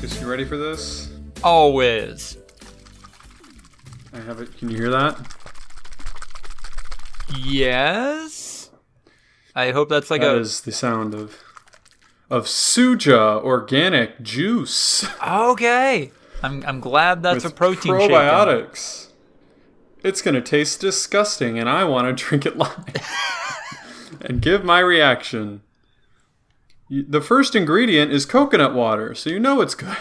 Marcus, you ready for this? Always. I have it. Can you hear that? Yes. I hope that's like That is the sound of Suja organic juice. Okay. I'm glad that's with a protein probiotics. Shaken. It's gonna taste disgusting, and I want to drink it live and give my reaction. The first ingredient is coconut water, so you know it's good.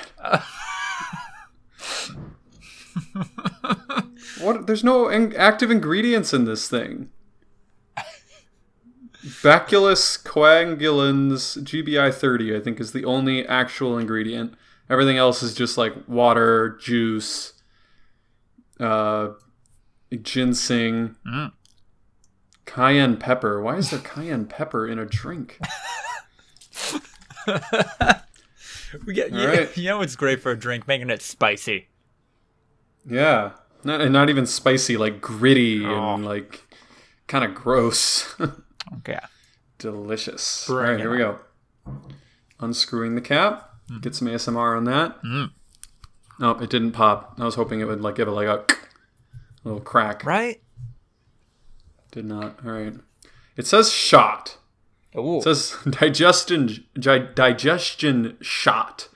What? There's no active ingredients in this thing. Bacillus coagulans GBI 30, I think, is the only actual ingredient. Everything else is just like water, juice, ginseng, cayenne pepper. Why is there cayenne pepper in a drink? Right. You know what's great for a drink? Making it spicy. Yeah. Not even spicy, like gritty and like kind of gross. Okay. Delicious. All right, here we go. Unscrewing the cap. Get some ASMR on that. Nope, it didn't pop. I was hoping it would like give it like a little crack. Right? Did not. All right. It says shot. Ooh. It says digestion shot.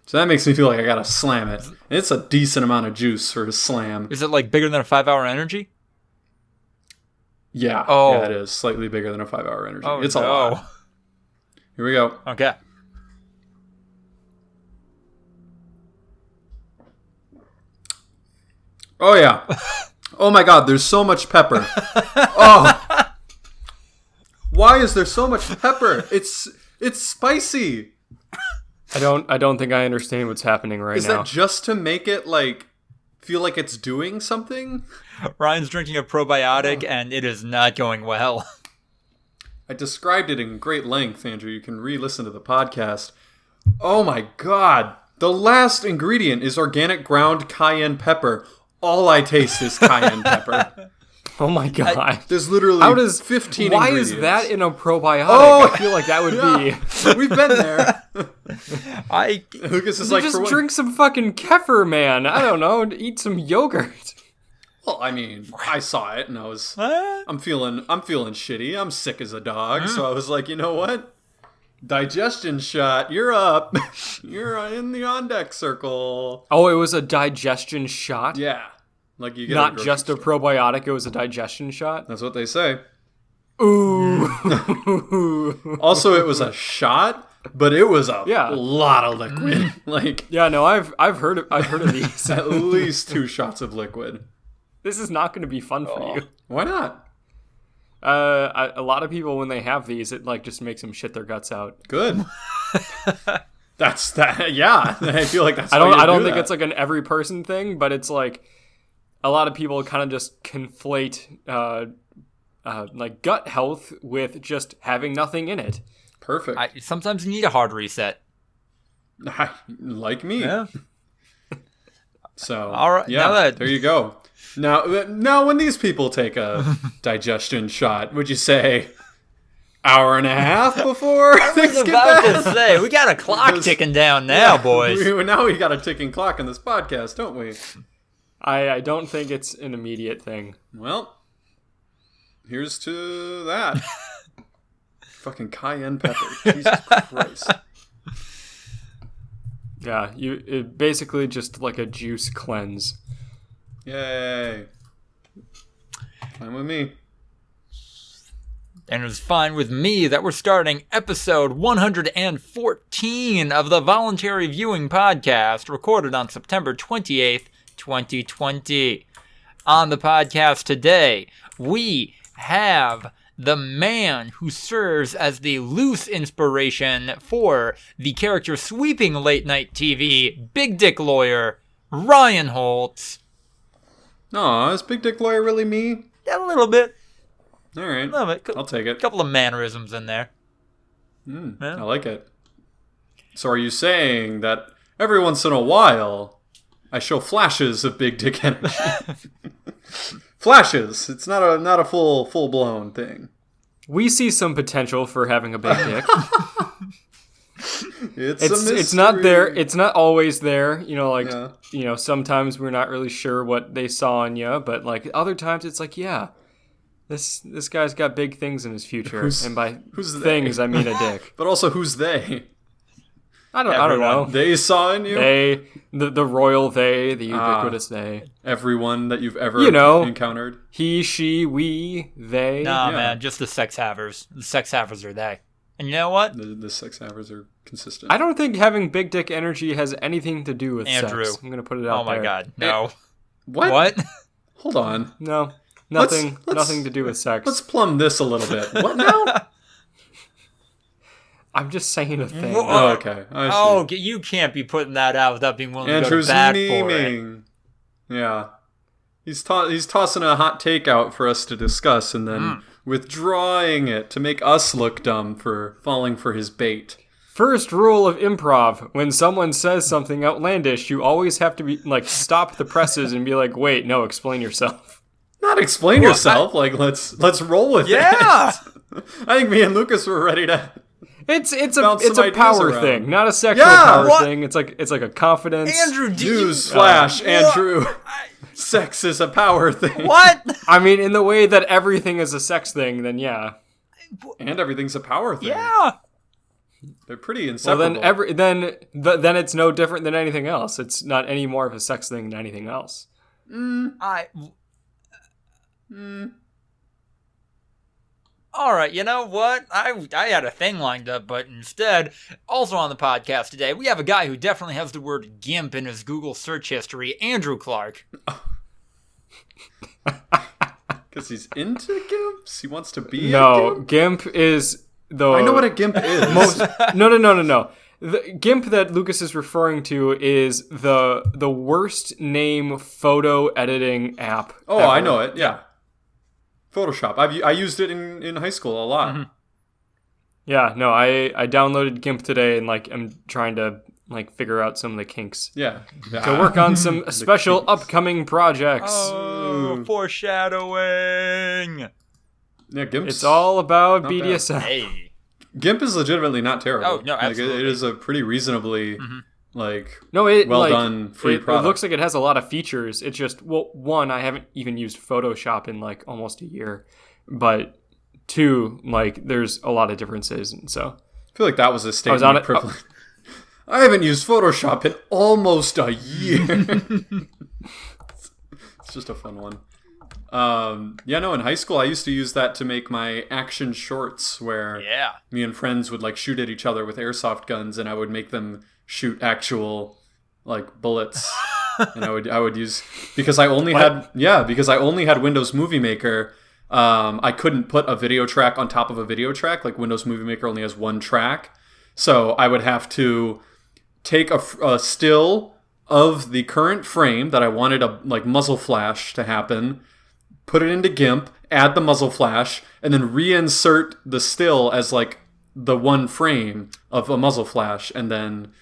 So that makes me feel like I gotta slam it. And it's a decent amount of juice for a slam. Is it like bigger than a 5-hour energy? Yeah. Oh. Yeah, it is. Slightly bigger than a 5-hour energy. Oh, it's a lot. Here we go. Okay. Oh, yeah. Oh, my God. There's so much pepper. Oh. Why is there so much pepper? It's spicy. I don't think I understand what's happening right now. Is that just to make it, like, feel like it's doing something? Ryan's drinking a probiotic, and it is not going well. I described it in great length, Andrew. You can re-listen to the podcast. Oh, my God. The last ingredient is organic ground cayenne pepper. All I taste is cayenne pepper. Oh my God. There's literally 15 Why ingredients. is that in a probiotic? Oh, I feel like that would be... We've been there. Lucas is like, just drink some fucking kefir, man. I don't know. Eat some yogurt. Well, I mean, I saw it and I was... I'm feeling shitty. I'm sick as a dog. So I was like, you know what? Digestion shot. You're up. You're in the on deck circle. Oh, it was a digestion shot? Yeah. Like you get not just a probiotic, it was a digestion shot? That's what they say. Ooh. Also, it was a shot, but it was a lot of liquid. Yeah, no, I've heard of these. At least 2 shots of liquid. This is not going to be fun for you. Why not? A lot of people, when they have these, it like just makes them shit their guts out. Good. That's that. Yeah, I feel like that's. I don't think it's like an every person thing, but it's like a lot of people kind of just conflate like gut health with just having nothing in it. Perfect. Sometimes you need a hard reset. Like me. Yeah. So all right. Yeah. There you go. Now, when these people take a digestion shot, would you say hour and a half before things get bad? I was about to say, we got a clock ticking down now, boys. Now we got a ticking clock in this podcast, don't we? I don't think it's an immediate thing. Well, here's to that. Fucking cayenne pepper. Jesus Christ. Yeah, it basically just like a juice cleanse. Yay. Fine with me. And it was fine with me that we're starting episode 114 of the Voluntary Viewing Podcast, recorded on September 28th, 2020. On the podcast today, we have the man who serves as the loose inspiration for the character sweeping late-night TV, Big Dick Lawyer, Ryan Holtz. Aw, is Big Dick Lawyer really me? Yeah, a little bit. All right. I'll take it. A couple of mannerisms in there. Yeah. I like it. So are you saying that every once in a while I show flashes of big dick energy? Flashes. It's not a full blown thing. We see some potential for having a big dick. It's a mystery. It's not there. It's not always there. Yeah. Sometimes we're not really sure what they saw in you, but like other times it's like, yeah, this guy's got big things in his future, and by who's things they? I mean a dick. But also, who's they? I don't know. They saw in you? They, the royal they, the ubiquitous they. Everyone that you've ever encountered? He, she, we, they. Nah, man, just the sex havers. The sex havers are they. And you know what? The sex havers are consistent. I don't think having big dick energy has anything to do with Andrew. sex. I'm going to put it out there. Oh my god, no. What? Hold on. No, nothing to do with sex. Let's plumb this a little bit. What now? I'm just saying a thing. Oh, okay. I see. You can't be putting that out without being willing Andrew's to go to bat for it. memeing. Yeah. He's tossing a hot take out for us to discuss and then withdrawing it to make us look dumb for falling for his bait. First rule of improv: when someone says something outlandish, you always have to be like stop the presses and be like, "Wait, no, explain yourself." Not explain yourself. Let's roll with it. Yeah. I think me and Lucas were ready to. It's Bounce a some power ideas thing, around. not a sexual Yeah, power what? thing. It's like a confidence. Andrew, do you... Newsflash, Andrew. Sex is a power thing. What? I mean, in the way that everything is a sex thing, then yeah. And everything's a power thing. Yeah. They're pretty Well, inseparable. then it's no different than anything else. It's not any more of a sex thing than anything else. All right, you know what? I had a thing lined up, but instead, also on the podcast today, we have a guy who definitely has the word GIMP in his Google search history, Andrew Clark. Because he's into GIMPs? He wants to be a No, GIMP? GIMP is the... I know what a GIMP is. No. The GIMP that Lucas is referring to is the worst name photo editing app. Oh, ever. I know it. Yeah. Photoshop. I used it in high school a lot. Mm-hmm. Yeah, no, I downloaded GIMP today and like I'm trying to like figure out some of the kinks Yeah. to work on some special kinks. upcoming projects. Oh, foreshadowing. Yeah, GIMP's... It's all about not bad. BDSM. Hey. GIMP is legitimately not terrible. Oh, no, absolutely. It is a pretty reasonably, Well done free it product. looks like it has a lot of features. It's just, well, one, I haven't even used Photoshop in like almost a year, but two, like there's a lot of differences, and so I feel like that was a statement on of it- privilege. I haven't used Photoshop in almost a year. It's just a fun one. In high school I used to use that to make my action shorts where me and friends would like shoot at each other with airsoft guns and I would make them shoot actual like bullets. And I would use because I only had Windows Movie Maker. I couldn't put a video track on top of a video track. Like Windows Movie Maker only has one track. So I would have to take a still of the current frame that I wanted a like muzzle flash to happen, put it into GIMP, add the muzzle flash, and then reinsert the still as like the one frame of a muzzle flash, and then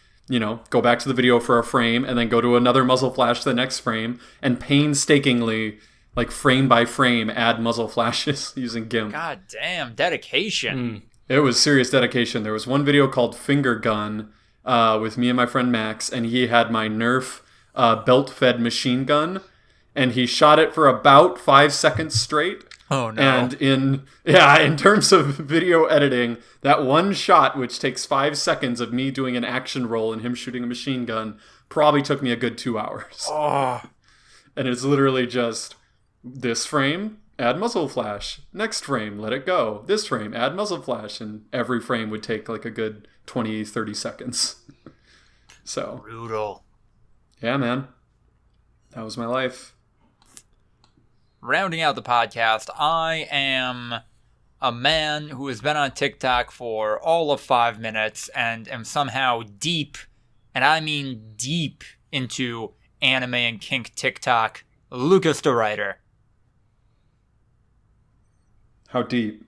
go back to the video for a frame, and then go to another muzzle flash to the next frame, and painstakingly, like frame by frame, add muzzle flashes using GIMP. God damn, dedication. It was serious dedication. There was one video called Finger Gun with me and my friend Max, and he had my Nerf belt-fed machine gun, and he shot it for about 5 seconds straight. Oh no. And in terms of video editing, that one shot, which takes 5 seconds of me doing an action roll and him shooting a machine gun, probably took me a good 2 hours. Oh. And it's literally just this frame, add muzzle flash. Next frame, let it go. This frame, add muzzle flash. And every frame would take like a good 20, 30 seconds. So. Brutal. Yeah, man. That was my life. Rounding out the podcast, I am a man who has been on TikTok for all of 5 minutes and am somehow deep, and I mean deep, into anime and kink TikTok. Lucas the Writer. How deep?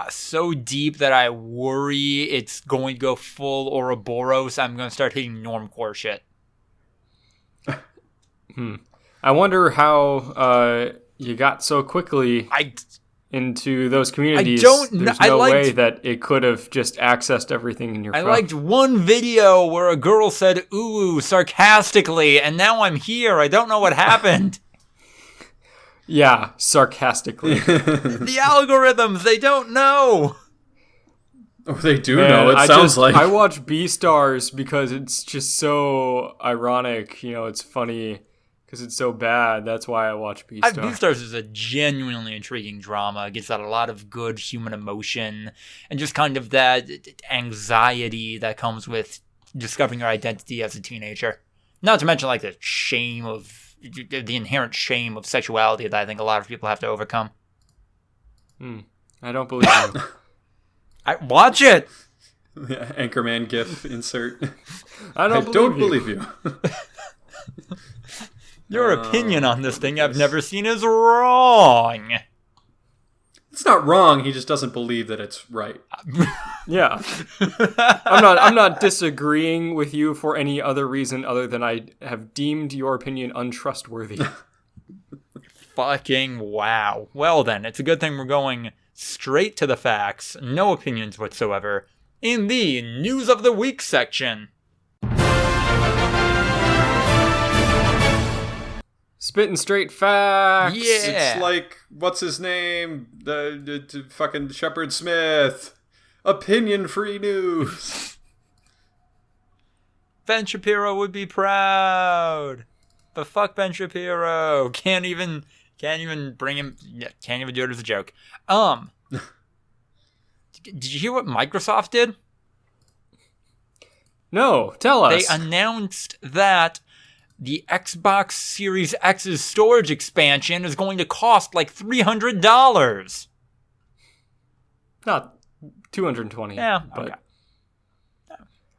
So deep that I worry it's going to go full Ouroboros. I'm going to start hitting normcore shit. I wonder how you got so quickly into those communities, don't know. there's no way that it could have just accessed everything in your phone. I liked one video where a girl said ooh sarcastically, and now I'm here. I don't know what happened. Yeah, sarcastically. The algorithms, they don't know. Oh, they do know. It sounds like. I watch Beastars because it's just so ironic. It's funny because it's so bad. That's why I watch Beastars. Beastars is a genuinely intriguing drama. It gets out a lot of good human emotion and just kind of that anxiety that comes with discovering your identity as a teenager. Not to mention like the inherent shame of sexuality that I think a lot of people have to overcome. I don't believe you. Watch it. Yeah, Anchorman GIF insert. I don't believe you. Your opinion on this thing I've never seen is wrong. It's not wrong. He just doesn't believe that it's right. Yeah. I'm not disagreeing with you for any other reason other than I have deemed your opinion untrustworthy. Fucking wow. Well then, it's a good thing we're going straight to the facts, no opinions whatsoever, in the News of the Week section. Spitting straight facts. Yeah. It's like, what's his name? The fucking Shepard Smith. Opinion-free news. Ben Shapiro would be proud. But fuck Ben Shapiro. Can't even bring him. Can't even do it as a joke. Did you hear what Microsoft did? No, tell us. They announced that the Xbox Series X's storage expansion is going to cost like $300. Not $220. Yeah, but okay.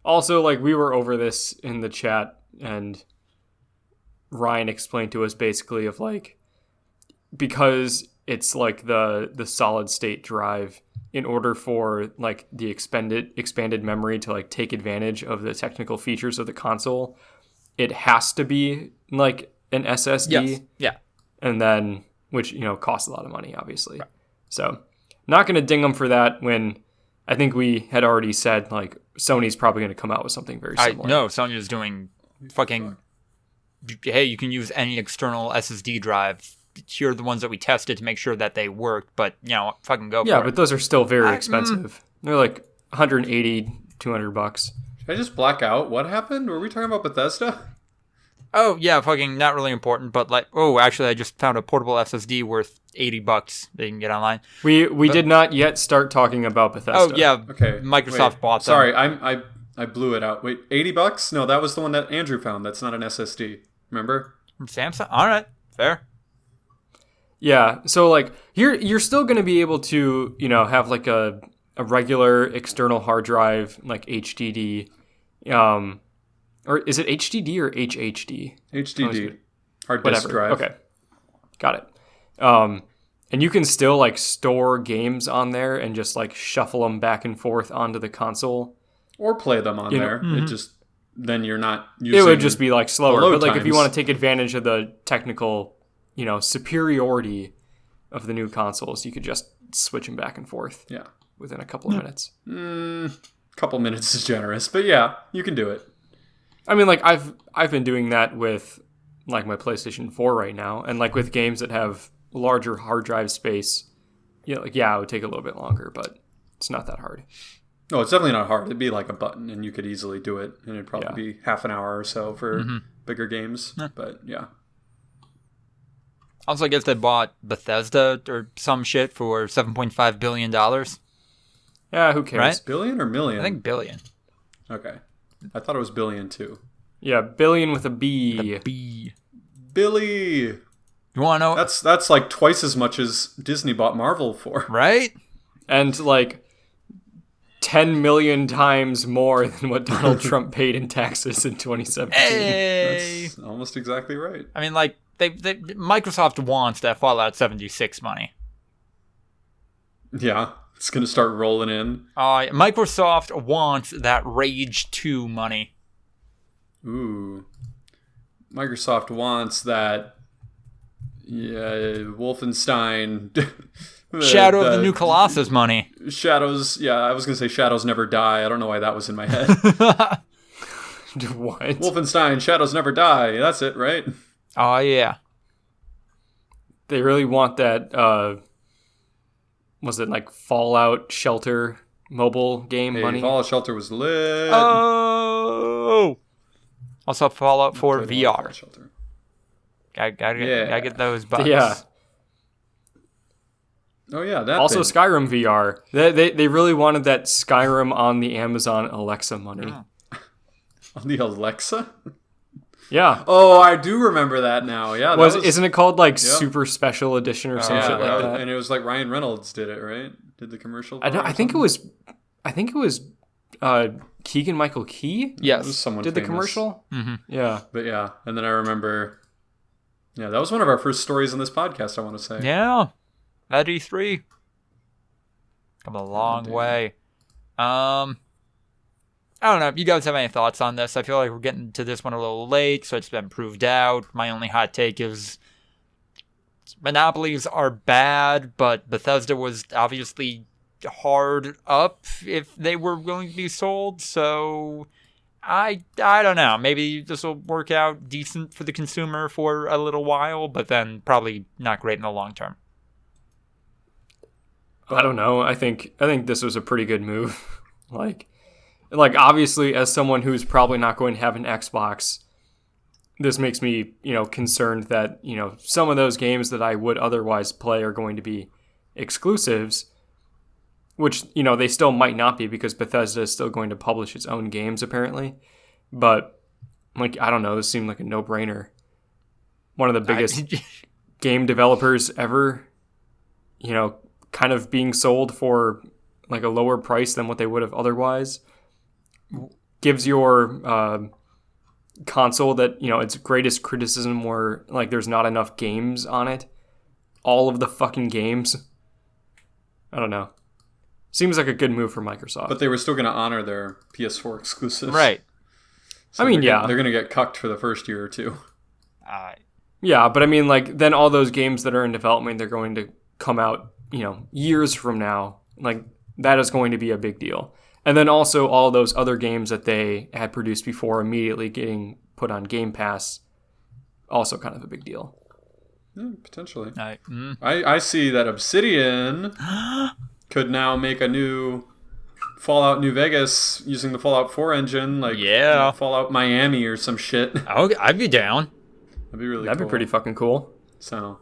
Also, like, we were over this in the chat, and Ryan explained to us basically of like, because it's like the solid state drive, in order for like the expanded memory to like take advantage of the technical features of the console, it has to be like an SSD. Yes. Yeah. And then, which, costs a lot of money, obviously. Right. So, not going to ding them for that when I think we had already said, like, Sony's probably going to come out with something very similar. No, Sony's doing fucking, hey, you can use any external SSD drive. Here are the ones that we tested to make sure that they worked, but, fucking go for it. Yeah, but those are still very expensive. They're like $180, $200. Did I just black out? What happened? Were we talking about Bethesda? Oh, yeah, fucking not really important, but like, actually, I just found a portable SSD worth $80 that you can get online. We did not yet start talking about Bethesda. Oh, yeah. Okay. Microsoft bought them. Sorry, I blew it out. Wait, $80? No, that was the one that Andrew found. That's not an SSD. Remember? From Samsung? All right. Fair. Yeah, so like you're still going to be able to, have like a regular external hard drive like HDD, or is it HDD or HHD? HDD, hard disk drive. Okay, got it. And you can still like store games on there and just like shuffle them back and forth onto the console, or play them on there. Mm-hmm. It just then you're not using. It would just be like slower, but like times. if you want to take advantage of the technical, superiority of the new consoles, you could just switch them back and forth. Yeah. Within a couple of minutes. Couple minutes is generous, but yeah, you can do it. I mean, like I've been doing that with like my PlayStation 4 right now, and like with games that have larger hard drive space, it would take a little bit longer, but it's not that hard. No, it's definitely not hard. It'd be like a button, and you could easily do it, and it'd probably be half an hour or so for bigger games. But yeah. Also, I guess they bought Bethesda or some shit for $7.5 billion. Yeah, who cares? Right? Billion or million? I think billion. Okay. I thought it was billion too. Yeah, billion with a B. B. Billy! You want to know? That's like twice as much as Disney bought Marvel for. Right? And like 10 million times more than what Donald Trump paid in taxes in 2017. Hey! That's almost exactly right. I mean, like, Microsoft wants that Fallout 76 money. Yeah, it's going to start rolling in. Microsoft wants that Rage 2 money. Ooh. Microsoft wants that Wolfenstein Shadow of the New Colossus money. Shadows, yeah, I was going to say Shadows Never Die. I don't know why that was in my head. What? Wolfenstein, Shadows Never Die. That's it, right? Oh, yeah. They really want that, was it like Fallout Shelter mobile game money? Fallout Shelter was lit. Oh! Also Fallout 4 VR. Fallout Shelter. Gotta get those bucks. Yeah. Oh yeah, that Also thing. Skyrim VR. They really wanted that Skyrim on the Amazon Alexa money. Oh. On the Alexa? Yeah. Oh, I do remember that now. Yeah, Isn't it called like Super Special Edition or some shit like that? And it was like Ryan Reynolds did it, right? Did the commercial? I think it was Keegan Michael Key. Yes, someone did famous. the commercial. Mm-hmm. Yeah, but yeah, and then I remember. Yeah, that was one of our first stories in this podcast. I want to say. Yeah, at E3. Come a long way. I don't know if you guys have any thoughts on this. I feel like we're getting to this one a little late, so it's been proved out. My only hot take is monopolies are bad, but Bethesda was obviously hard up if they were willing to be sold, so I don't know. Maybe this will work out decent for the consumer for a little while, but then probably not great in the long term. I don't know. I think this was a pretty good move. Like obviously, as someone who's probably not going to have an Xbox, this makes me, concerned that, some of those games that I would otherwise play are going to be exclusives, which, they still might not be because Bethesda is still going to publish its own games apparently. But I don't know, this seemed like a no-brainer. One of the biggest game developers ever, kind of being sold for like a lower price than what they would have otherwise. Gives your console that, its greatest criticism were like there's not enough games on it. All of the fucking games. I don't know. Seems like a good move for Microsoft. But they were still going to honor their PS4 exclusives. Right. So they're going to get cucked for the first year or two. Yeah, but I mean, then all those games that are in development, they're going to come out, years from now. Like, that is going to be a big deal. And then also all those other games that they had produced before immediately getting put on Game Pass, also kind of a big deal. Yeah, potentially. Mm-hmm. I see that Obsidian could now make a new Fallout New Vegas using the Fallout 4 engine, Fallout Miami or some shit. I'd be down. That'd be really cool. That'd be pretty fucking cool. So,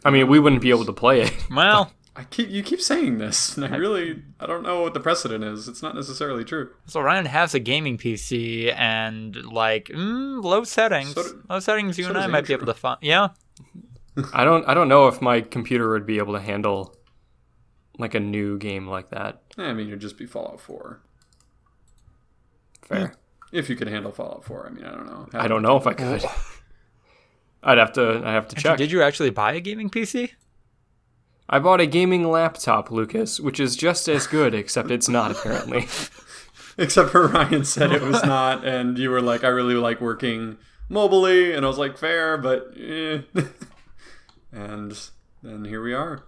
I mean, we wouldn't be able to play it. Well, you keep saying this, and I don't know what the precedent is. It's not necessarily true. so Ryan has a gaming PC and low settings. Low settings, you and I might be able to find. Yeah. I don't know if my computer would be able to handle like a new game like that. I mean, it'd just be Fallout 4. Fair. If you could handle Fallout 4, I mean, I don't know. I don't know if I could. I'd have to check. Did you actually buy a gaming PC? I bought a gaming laptop, Lucas, which is just as good, except it's not apparently. Except for Ryan said it was not, and you were like, I really like working mobily, and I was like, fair, but And then here we are.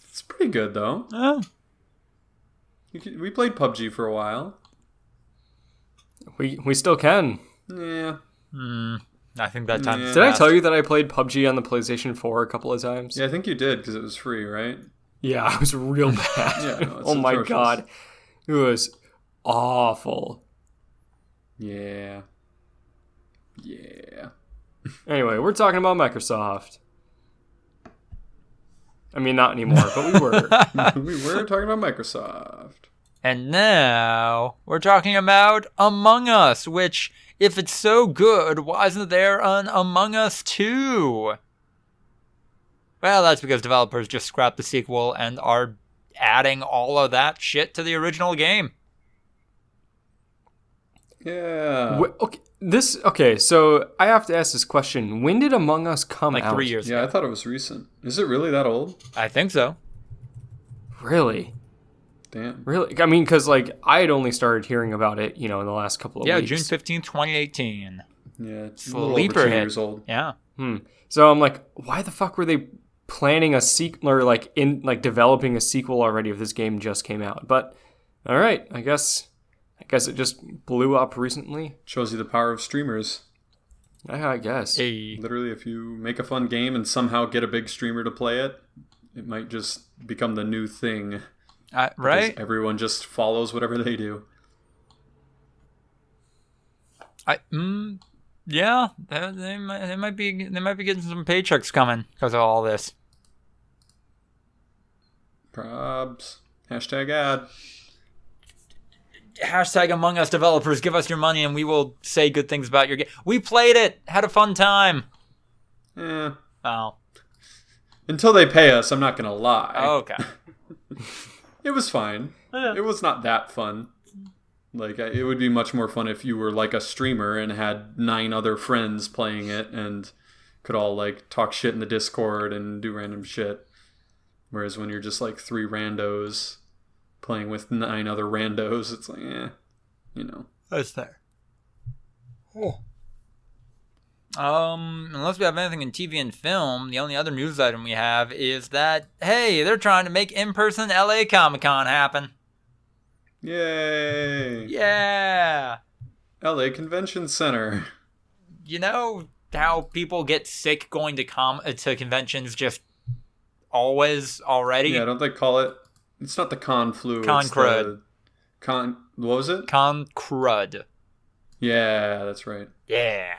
It's pretty good, though. Oh. We played PUBG for a while. We still can. Yeah. I think that time. Did I tell you that I played PUBG on the PlayStation 4 a couple of times? Yeah, I think you did, because it was free, right? Yeah, it was real bad. Yeah, no, oh my atrocious. God. It was awful. Yeah. Yeah. Anyway, we're talking about Microsoft. I mean, not anymore, but we were. We were talking about Microsoft. And now we're talking about Among Us, which, if it's so good, why isn't there an Among Us 2? Well, that's because developers just scrapped the sequel and are adding all of that shit to the original game. Yeah. Okay, so I have to ask this question. When did Among Us come out? Like 3 years ago. Yeah, I thought it was recent. Is it really that old? I think so. Really? Damn. Really? I mean, because I had only started hearing about it, in the last couple of weeks. Yeah, June 15th, 2018. Yeah, it's a little over Sleeper 2 hit. years old. Yeah. So I'm like, why the fuck were they planning a sequel or like developing a sequel already if this game just came out. But all right, I guess it just blew up recently. Shows you the power of streamers. I guess. Hey. Literally, if you make a fun game and somehow get a big streamer to play it, it might just become the new thing. Right? Because everyone just follows whatever they do. Yeah, they might be getting some paychecks coming because of all this. Probs. Hashtag ad. Hashtag Among Us developers, give us your money and we will say good things about your game. We played it, had a fun time. Oh. Until they pay us, I'm not gonna lie. Oh, okay. It was fine. It was not that fun. Like, it would be much more fun if you were like a streamer and had 9 other friends playing it and could all like talk shit in the Discord and do random shit. Whereas when you're just like 3 randos playing with 9 other randos, it's like, That's fair. Oh. Unless we have anything in TV and film, the only other news item we have is that, hey, they're trying to make in-person LA Comic-Con happen. Yay! Yeah! LA Convention Center. You know how people get sick going to conventions just already? Yeah, don't they call it? It's not the con flu. Con-crud. What was it? Con-crud. Yeah, that's right. Yeah.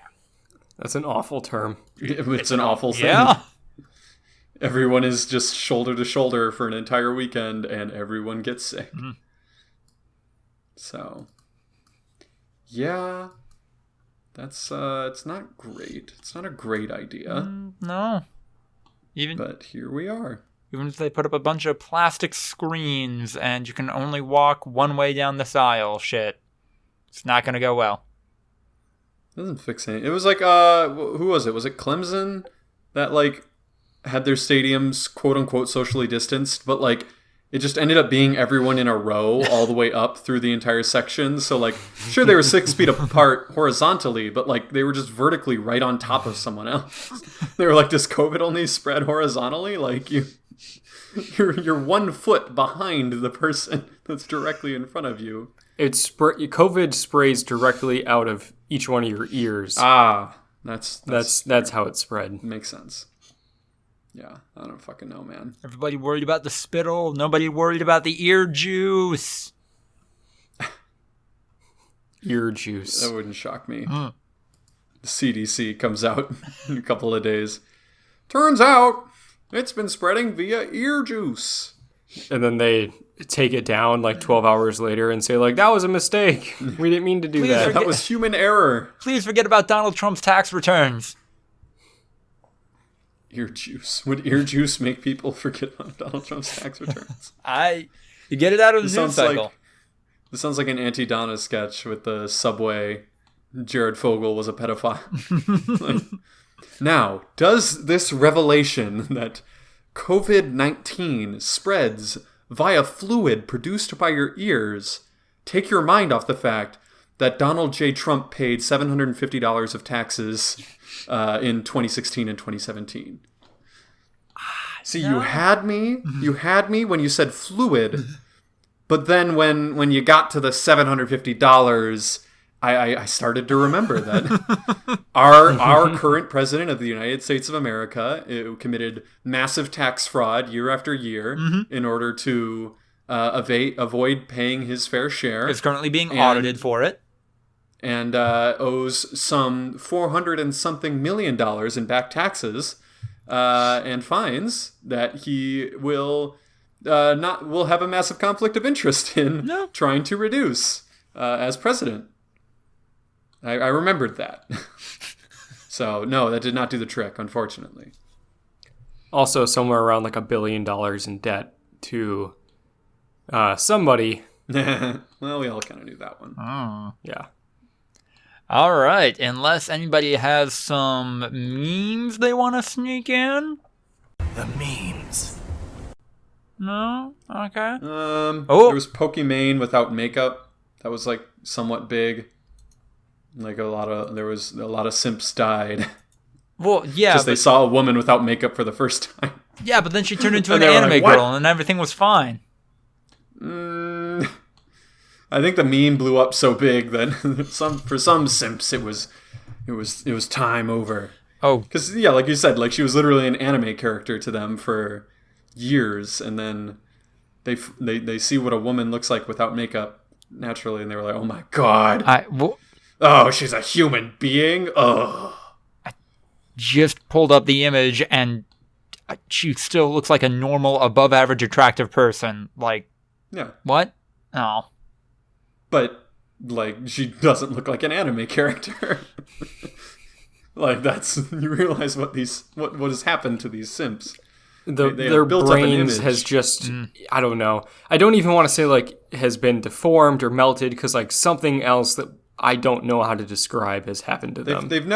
That's an awful term. It's an awful thing. Yeah. Everyone is just shoulder to shoulder for an entire weekend, and everyone gets sick. Mm-hmm. So, yeah, that's it's not great. It's not a great idea. No. But here we are. Even if they put up a bunch of plastic screens and you can only walk one way down this aisle, shit, it's not gonna go well. Doesn't fix anything. It was like, who was it? Was it Clemson that like had their stadiums quote unquote socially distanced, but like it just ended up being everyone in a row all the way up through the entire section. So like, sure, they were 6 feet apart horizontally, but like they were just vertically right on top of someone else. They were like, does COVID only spread horizontally? Like you're 1 foot behind the person that's directly in front of you. COVID sprays directly out of each one of your ears. That's how it spread. Makes sense. Yeah, I don't fucking know, man. Everybody worried about the spittle. Nobody worried about the ear juice. Ear juice. That wouldn't shock me. The CDC comes out in a couple of days. Turns out it's been spreading via ear juice. And then they take it down like 12 hours later and say like, that was a mistake. We didn't mean to do that. That was human error. Please forget about Donald Trump's tax returns. Ear juice. Would ear juice make people forget about Donald Trump's tax returns? You get it out of the news cycle. This sounds like an Anti-Donna sketch with the subway. Jared Fogle was a pedophile. Now, does this revelation that COVID-19 spreads via fluid produced by your ears take your mind off the fact that Donald J. Trump paid $750 of taxes in 2016 and 2017? See, you had me. You had me when you said fluid, but then when you got to the $750, I started to remember that our current president of the United States of America committed massive tax fraud year after year in order to avoid paying his fair share. Is currently being audited for it. And owes some $400 and something million in back taxes and fines that he will have a massive conflict of interest in trying to reduce as president. I remembered that. So no, that did not do the trick, unfortunately. Also, somewhere around like $1 billion in debt to somebody. Well, we all kind of knew that one. Oh. Yeah. All right, unless anybody has some memes they want to sneak in. The memes. No? Okay. There was Pokimane without makeup. That was like somewhat big. Like there was a lot of simps died. Well, yeah. Just they saw a woman without makeup for the first time. Yeah, but then she turned into an And they were anime like, girl, and everything was fine. I think the meme blew up so big that for some simps it was time over. Oh, Because yeah, like you said, like she was literally an anime character to them for years, and then they see what a woman looks like without makeup naturally, and they were like, oh my god, oh, she's a human being. Oh, just pulled up the image, and she still looks like a normal, above-average attractive person. Like, yeah, what? Oh. but like she doesn't look like an anime character. Like that's you realize what has happened to these simps. Their brains has just I don't know. I don't even want to say like has been deformed or melted because like something else that I don't know how to describe has happened to them. They've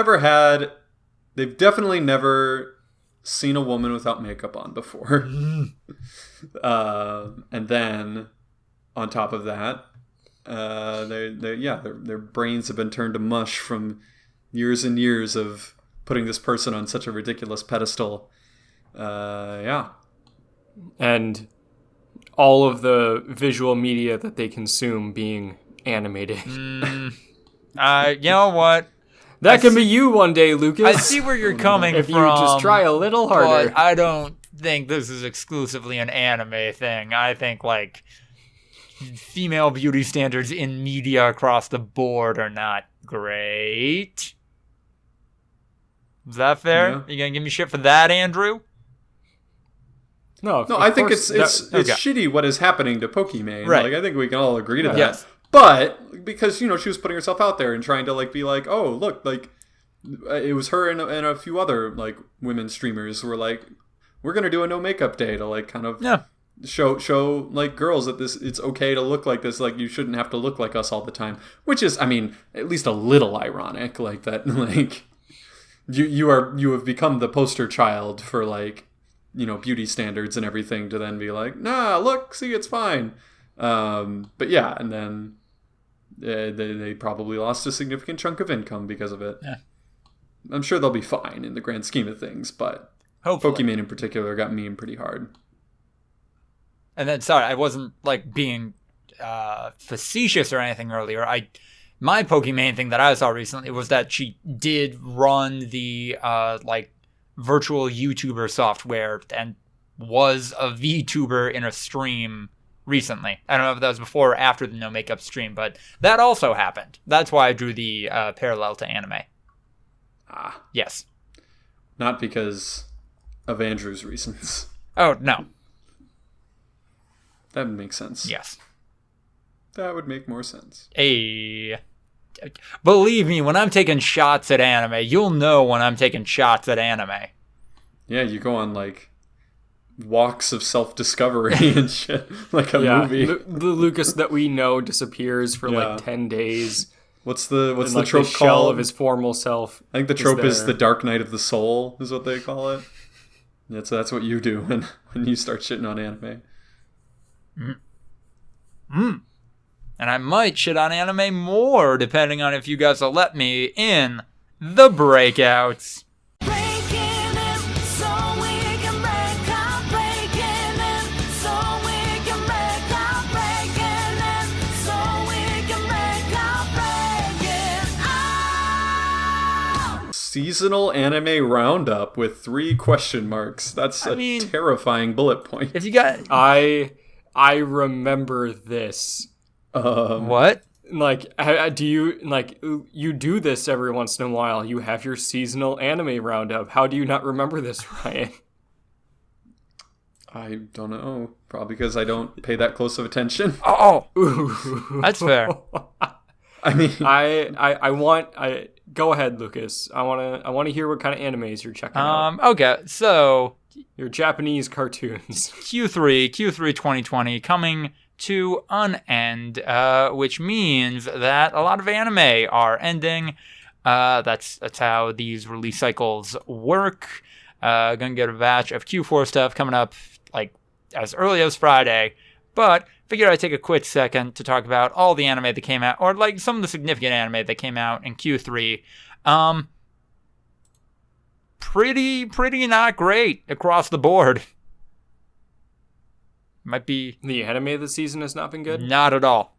definitely never seen a woman without makeup on before. And then on top of that, their brains have been turned to mush from years and years of putting this person on such a ridiculous pedestal. And all of the visual media that they consume being animated. You know what? That can be you one day, Lucas. I see where you're coming if from. you just try a little harder. But I don't think this is exclusively an anime thing. I think, like, female beauty standards in media across the board are not great. Is that fair? Yeah. You gonna give me shit for that, Andrew? No, I think it's shitty what is happening to Pokimane. Right. Like I think we can all agree to that. Yes. But because she was putting herself out there and trying to like be like, oh look, like it was her and a few other like women streamers who were like, we're gonna do a no makeup day to like kind of show like girls that it's okay to look like this. Like you shouldn't have to look like us all the time. Which is, I mean, at least a little ironic. Like that, like you have become the poster child for like, beauty standards and everything to then be like, nah, look, see, it's fine. But yeah, and then they probably lost a significant chunk of income because of it. Yeah. I'm sure they'll be fine in the grand scheme of things, but hopefully. Pokimane in particular got memed pretty hard. And then, sorry, I wasn't like being facetious or anything earlier. My Pokimane thing that I saw recently was that she did run the like virtual YouTuber software and was a VTuber in a stream recently. I don't know if that was before or after the no makeup stream, but that also happened. That's why I drew the parallel to anime. Ah. Yes. Not because of Andrew's reasons. Oh, no. That would make sense. Yes. That would make more sense. Believe me, when I'm taking shots at anime, you'll know when I'm taking shots at anime. Yeah, you go on like walks of self-discovery and shit, like a movie. The Lucas that we know disappears for like 10 days. What's the like trope the shell called? of his formal self. I think the trope is the dark night of the soul, is what they call it. That's what you do when you start shitting on anime. And I might shit on anime more, depending on if you guys will let me in the breakouts. Seasonal anime roundup with 3 question marks. That's a terrifying bullet point. If you got, I remember this. What? Like, do you like you do this every once in a while? You have your seasonal anime roundup. How do you not remember this, Ryan? I don't know. Probably because I don't pay that close of attention. Oh, that's fair. I mean, go ahead, Lucas. I want to hear what kind of animes you're checking out. Okay, so your Japanese cartoons. Q3 2020 coming to an end, which means that a lot of anime are ending. That's how these release cycles work. Gonna get a batch of Q4 stuff coming up like as early as Friday, but figured I'd take a quick second to talk about all the anime that came out, or like some of the significant anime that came out in Q3. pretty not great across the board. Might be... The anime of the season has not been good? Not at all.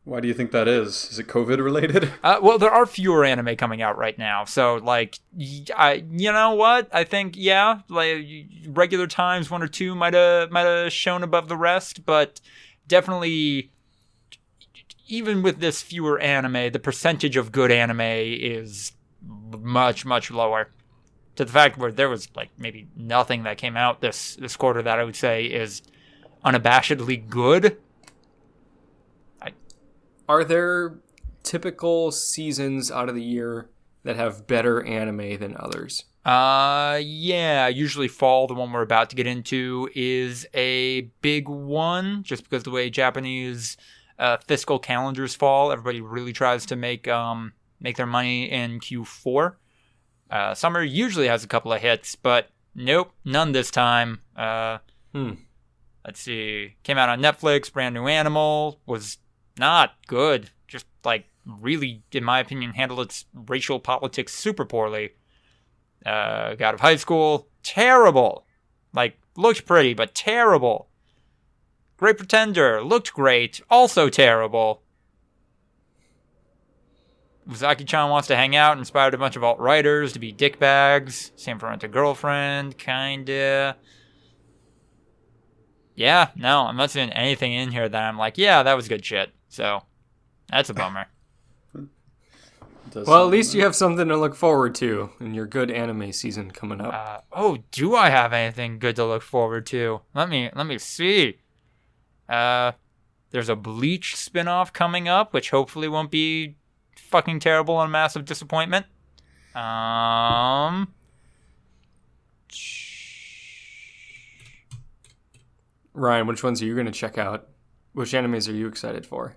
Why do you think that is? Is it COVID related? Well, there are fewer anime coming out right now, so like, you know what? I think like regular times 1 or 2 might have shown above the rest, but definitely, even with this fewer anime, the percentage of good anime is much lower. To the fact where there was like maybe nothing that came out this quarter that I would say is unabashedly good. Are there typical seasons out of the year that have better anime than others? Yeah, usually fall, the one we're about to get into, is a big one, just because the way Japanese fiscal calendars fall, everybody really tries to make their money in Q4. Summer usually has a couple of hits, but nope, none this time. Let's see, came out on Netflix, Brand New Animal, was not good. Just like really, in my opinion, handled its racial politics super poorly. Got out of high school, terrible. Like, looked pretty, but terrible. Great Pretender, looked great, also terrible. Uzaki-chan wants to hang out, inspired a bunch of alt-writers to be dickbags. Same for Rent a Girlfriend, kinda. Yeah, no, I'm not seeing anything in here that I'm like, yeah, that was good shit. So, that's a bummer. Well, at least you have something to look forward to in your good anime season coming up. Do I have anything good to look forward to? Let me see. There's a Bleach spinoff coming up, which hopefully won't be fucking terrible and a massive disappointment. Ryan, which ones are you going to check out? Which animes are you excited for?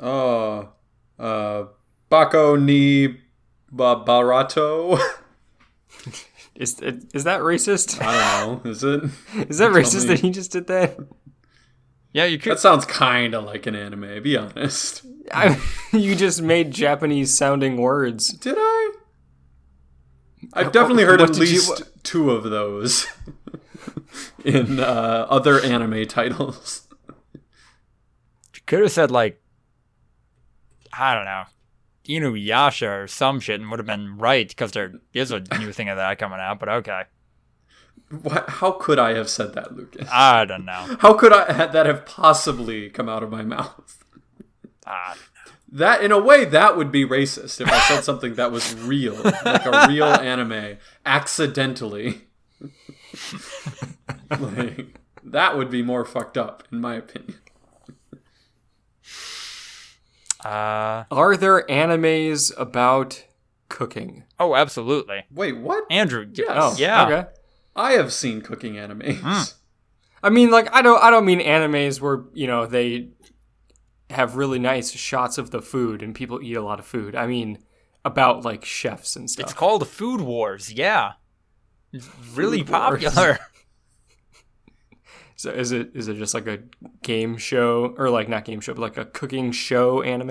Bako ni Barato. Is that racist? I don't know. Is it? Is that racist that he just did that? Yeah, you could. That sounds kind of like an anime, be honest. You just made Japanese sounding words. Did I? I've definitely heard at least 2 of those in other anime titles. You could have said, like, I don't know, Inuyasha or some shit, and would have been right, because there is a new thing of that coming out, but okay. How could I have said that, Lucas? I don't know. How could that have possibly come out of my mouth? That, in a way, that would be racist if I said something that was real, like a real anime, accidentally. Like, that would be more fucked up, in my opinion. Are there animes about cooking? Oh, absolutely. Wait, what? Andrew, Yes. Oh, yeah. Okay. I have seen cooking animes. I mean, like, I don't mean animes where, you know, they have really nice shots of the food and people eat a lot of food. I mean, about, like, chefs and stuff. It's called Food Wars, yeah. It's really popular. So is it just like a game show, or like not game show, but like a cooking show anime?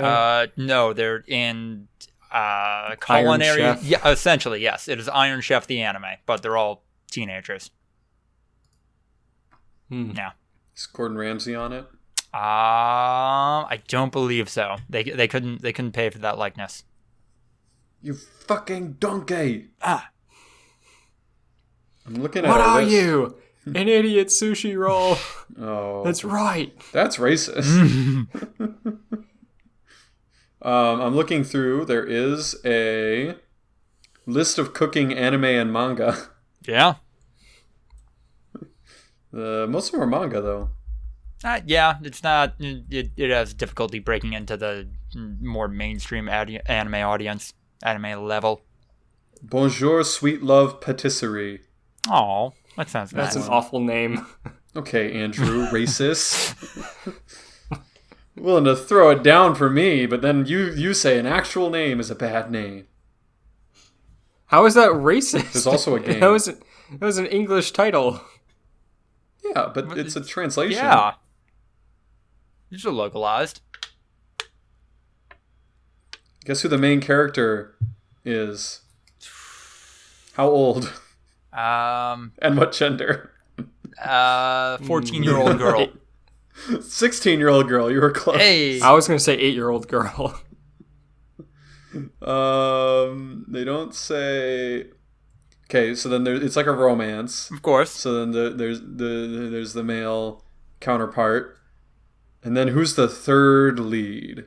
No, they're in culinary. Iron Chef? Yeah, essentially, yes. It is Iron Chef the anime, but they're all teenagers. Yeah. Is Gordon Ramsay on it? I don't believe so. They couldn't pay for that likeness. You fucking donkey! I'm looking at What our are list. you? An idiot sushi roll. Oh, That's right. that's racist. I'm looking through. There is a list of cooking anime and manga. Yeah. Most of them are manga, though. Yeah, it's not. It has difficulty breaking into the more mainstream anime audience, anime level. Bonjour, Sweet Love Patisserie. Oh, that sounds nice. That's an awful name. Okay, Andrew, racist. Willing to throw it down for me, but then you say an actual name is a bad name. How is that racist? There's also a game. That was an English title. Yeah, but it's a translation. Yeah. These are localized. Guess who the main character is? How old? And what gender? 14-year-old girl. 16-year-old girl. You were close. Hey. I was going to say 8-year-old girl. They don't say. Okay, so then it's like a romance. Of course. So then there's the male counterpart, and then who's the third lead?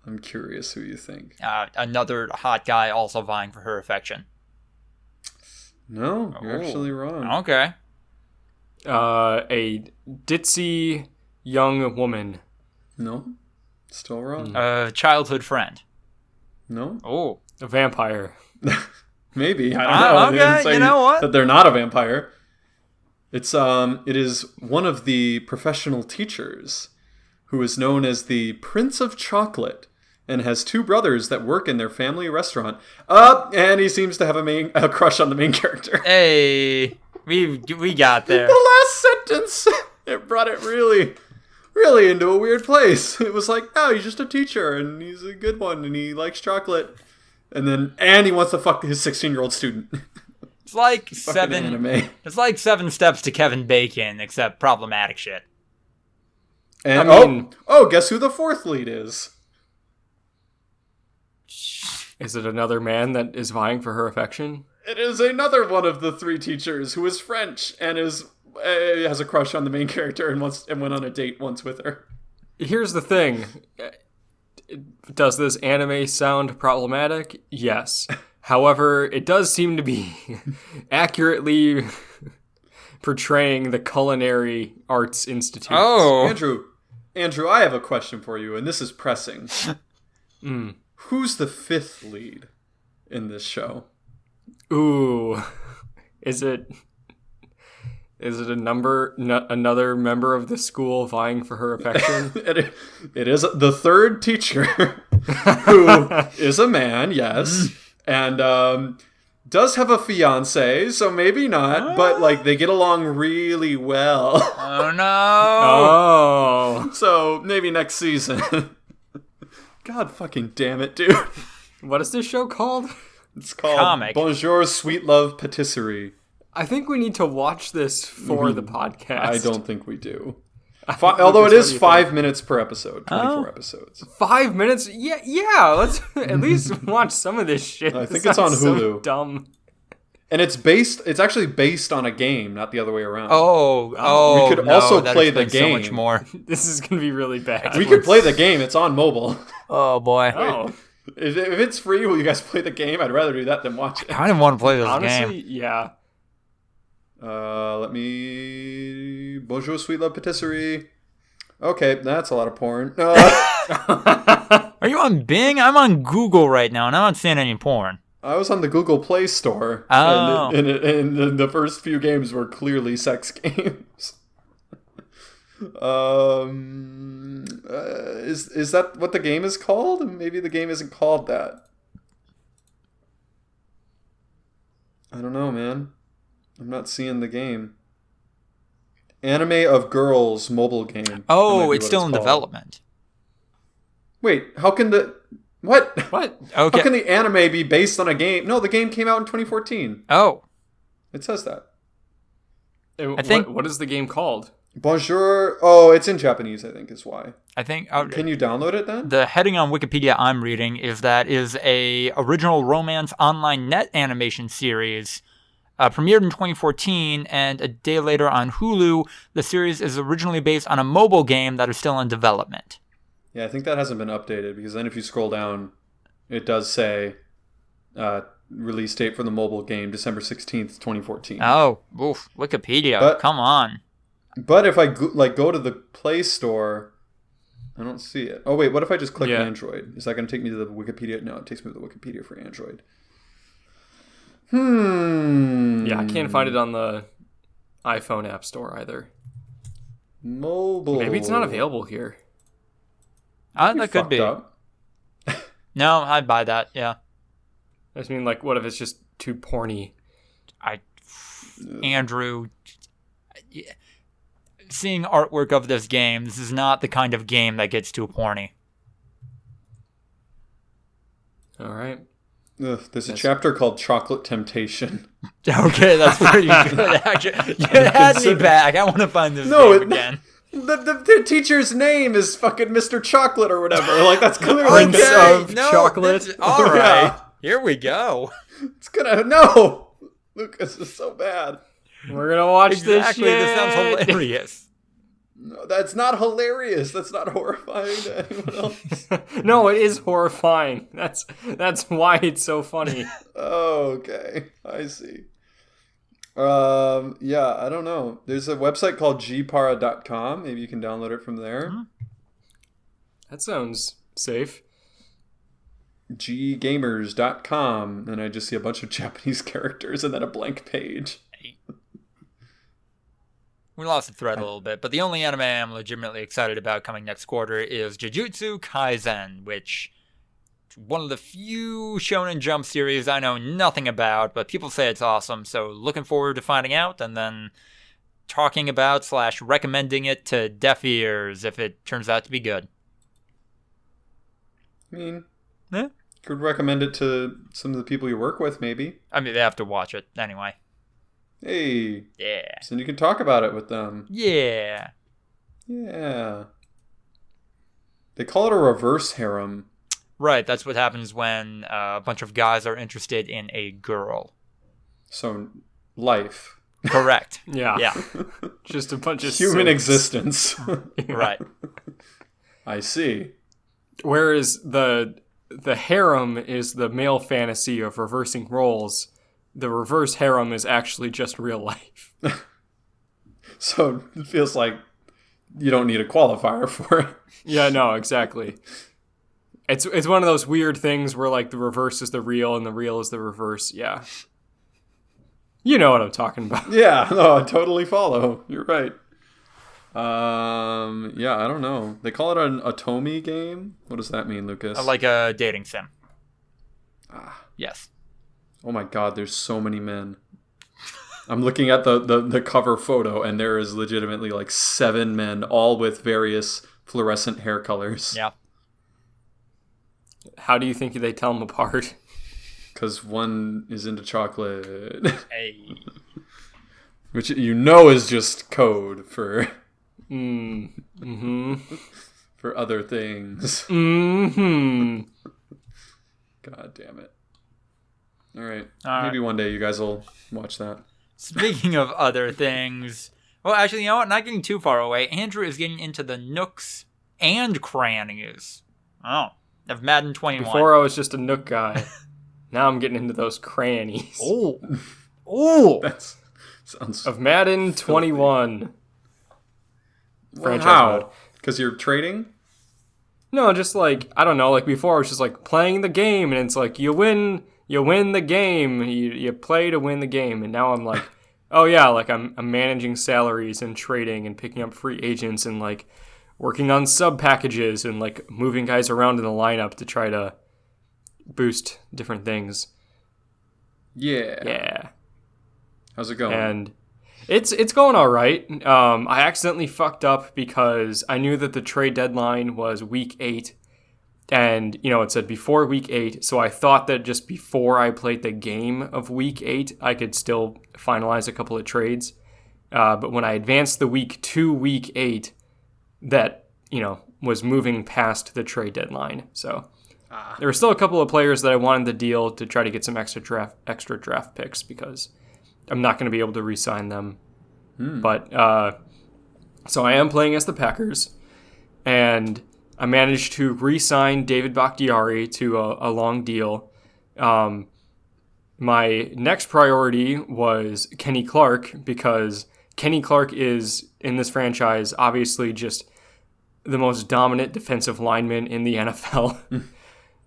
I'm curious who you think. Another hot guy also vying for her affection. No, you're actually wrong. Okay. A ditzy young woman. No, still wrong. A childhood friend. No, Oh. A vampire. maybe I don't know. They didn't Okay, say you know what? That they're not a vampire. It is one of the professional teachers who is known as the Prince of Chocolate and has two brothers that work in their family restaurant. And he seems to have a crush on the main character. Hey. We got there. The last sentence, it brought it really, really into a weird place. It was like, oh, he's just a teacher, and he's a good one, and he likes chocolate. And he wants to fuck his 16-year-old student. It's like Fucking anime. It's like 7 Steps to Kevin Bacon, except problematic shit. And guess who the fourth lead is? Is it another man that is vying for her affection? It is another one of the three teachers who is French and has a crush on the main character and went on a date once with her. Here's the thing. Does this anime sound problematic? Yes. However, it does seem to be accurately portraying the Culinary Arts Institute. Oh. Andrew, I have a question for you, and this is pressing. Who's the fifth lead in this show? Ooh. Is it another member of the school vying for her affection? It is the third teacher who is a man, yes, and does have a fiance, so maybe not, but like they get along really well. Oh no. Oh. So maybe next season. God fucking damn it, dude. What is this show called? It's called Comic. Bonjour Sweet Love Patisserie. I think we need to watch this for the podcast. I don't think we do. Although it is 5 minutes per episode, 24 episodes. 5 minutes? Yeah. Let's at least watch some of this shit. I think This it's on sounds so Hulu. dumb. And it's actually based on a game, not the other way around. Oh, We could no, also that play the explains so game. much more. This is gonna be really bad. We could play the game. It's on mobile. Oh boy. Oh, If it's free, will you guys play the game? I'd rather do that than watch it. I didn't want to play this honestly, game. yeah. Let me... Bonjour Sweet Love Patisserie. Okay, that's a lot of porn. Are you on Bing? I'm on Google right now, and I'm not seeing any porn. I was on the Google Play Store. Oh. And the first few games were clearly sex games. Is that what the game is called? Maybe the game isn't called that. I don't know, man. I'm not seeing the game. Anime of Girls mobile game. That might Oh, be it's what still in called. development. Wait, how can the... What? What? How Okay. can the anime be based on a game? No, the game came out in 2014. Oh, It says that. I think- What is the game called? Bonjour. Oh, it's in Japanese, I think, is why. I think Can you download it then? the heading on Wikipedia I'm reading is a original romance online net animation series. Premiered in 2014, and a day later on Hulu, the series is originally based on a mobile game that is still in development. Yeah, I think that hasn't been updated, because then if you scroll down, it does say release date for the mobile game, December 16th, 2014. Oh, oof, Wikipedia, But- come on. But if I go to the Play Store, I don't see it. Oh, wait, what if I just click Yeah. Android? Is that going to take me to the Wikipedia? No, it takes me to the Wikipedia for Android. Yeah, I can't find it on the iPhone App Store either. Mobile. Maybe it's not available here. That You could be. fucked up. No, I'd buy that, yeah. I just mean, like, what if it's just too porny? Andrew, seeing artwork of this game, this is not the kind of game that gets too porny. All right. There's a chapter called Chocolate Temptation. Okay, that's pretty good, actually. You had me back. I want to find this game again. The teacher's name is fucking Mr. Chocolate or whatever. Like, that's clearly Prince of Chocolate. All right, here we go. It's gonna... No! Lucas is so bad. We're gonna watch this shit. This sounds hilarious. No, that's not hilarious. That's not horrifying to anyone else. No, it is horrifying. That's why it's so funny. Oh, okay. I see. Yeah, I don't know. There's a website called gpara.com. Maybe you can download it from there. That sounds safe. ggamers.com. And I just see a bunch of Japanese characters and then a blank page. We lost the thread a little bit, but the only anime I'm legitimately excited about coming next quarter is Jujutsu Kaisen, which is one of the few Shonen Jump series I know nothing about, but people say it's awesome, so looking forward to finding out and then talking about / recommending it to deaf ears if it turns out to be good. I mean, yeah. Could recommend it to some of the people you work with, maybe. I mean, they have to watch it anyway. Hey. Yeah. So you can talk about it with them. Yeah. Yeah. They call it a reverse harem. Right, that's what happens when a bunch of guys are interested in a girl. So, life. Correct. Yeah. Just a bunch of human simps. existence. Right. I see. Whereas the harem is the male fantasy of reversing roles. The reverse harem is actually just real life. So it feels like you don't need a qualifier for it. Yeah, no, exactly. It's one of those weird things where like the reverse is the real and the real is the reverse. Yeah. You know what I'm talking about. Yeah, no, I totally follow. You're right. Yeah, I don't know. They call it an Atomi game. What does that mean, Lucas? Like a dating sim. Yes. Oh my god, there's so many men. I'm looking at the cover photo, and there is legitimately like 7 men, all with various fluorescent hair colors. Yeah. How do you think they tell them apart? Because one is into chocolate. Hey. Which you know is just code for... for other things. God damn it. All right. Maybe one day you guys will watch that. Speaking of other things, well, actually, you know what? Not getting too far away. Andrew is getting into the nooks and crannies. Oh, of Madden 21. Before I was just a nook guy. Now I'm getting into those crannies. Oh, That sounds of Madden 21. Franchise mode. Because you're trading? No, just like, I don't know, like before I was just like playing the game and it's like you win the game, you play to win the game, and now I'm like, oh yeah, like I'm managing salaries and trading and picking up free agents and like working on sub packages and like moving guys around in the lineup to try to boost different things. Yeah. How's it going? And it's going all right. I accidentally fucked up because I knew that the trade deadline was week 8. And, you know, it said before week 8, so I thought that just before I played the game of week 8, I could still finalize a couple of trades. But when I advanced the week to week 8, that, you know, was moving past the trade deadline. So there were still a couple of players that I wanted to deal to try to get some extra draft picks because I'm not going to be able to re-sign them. But, so I am playing as the Packers, and I managed to re-sign David Bakhtiari to a long deal. My next priority was Kenny Clark, because Kenny Clark is, in this franchise, obviously just the most dominant defensive lineman in the NFL.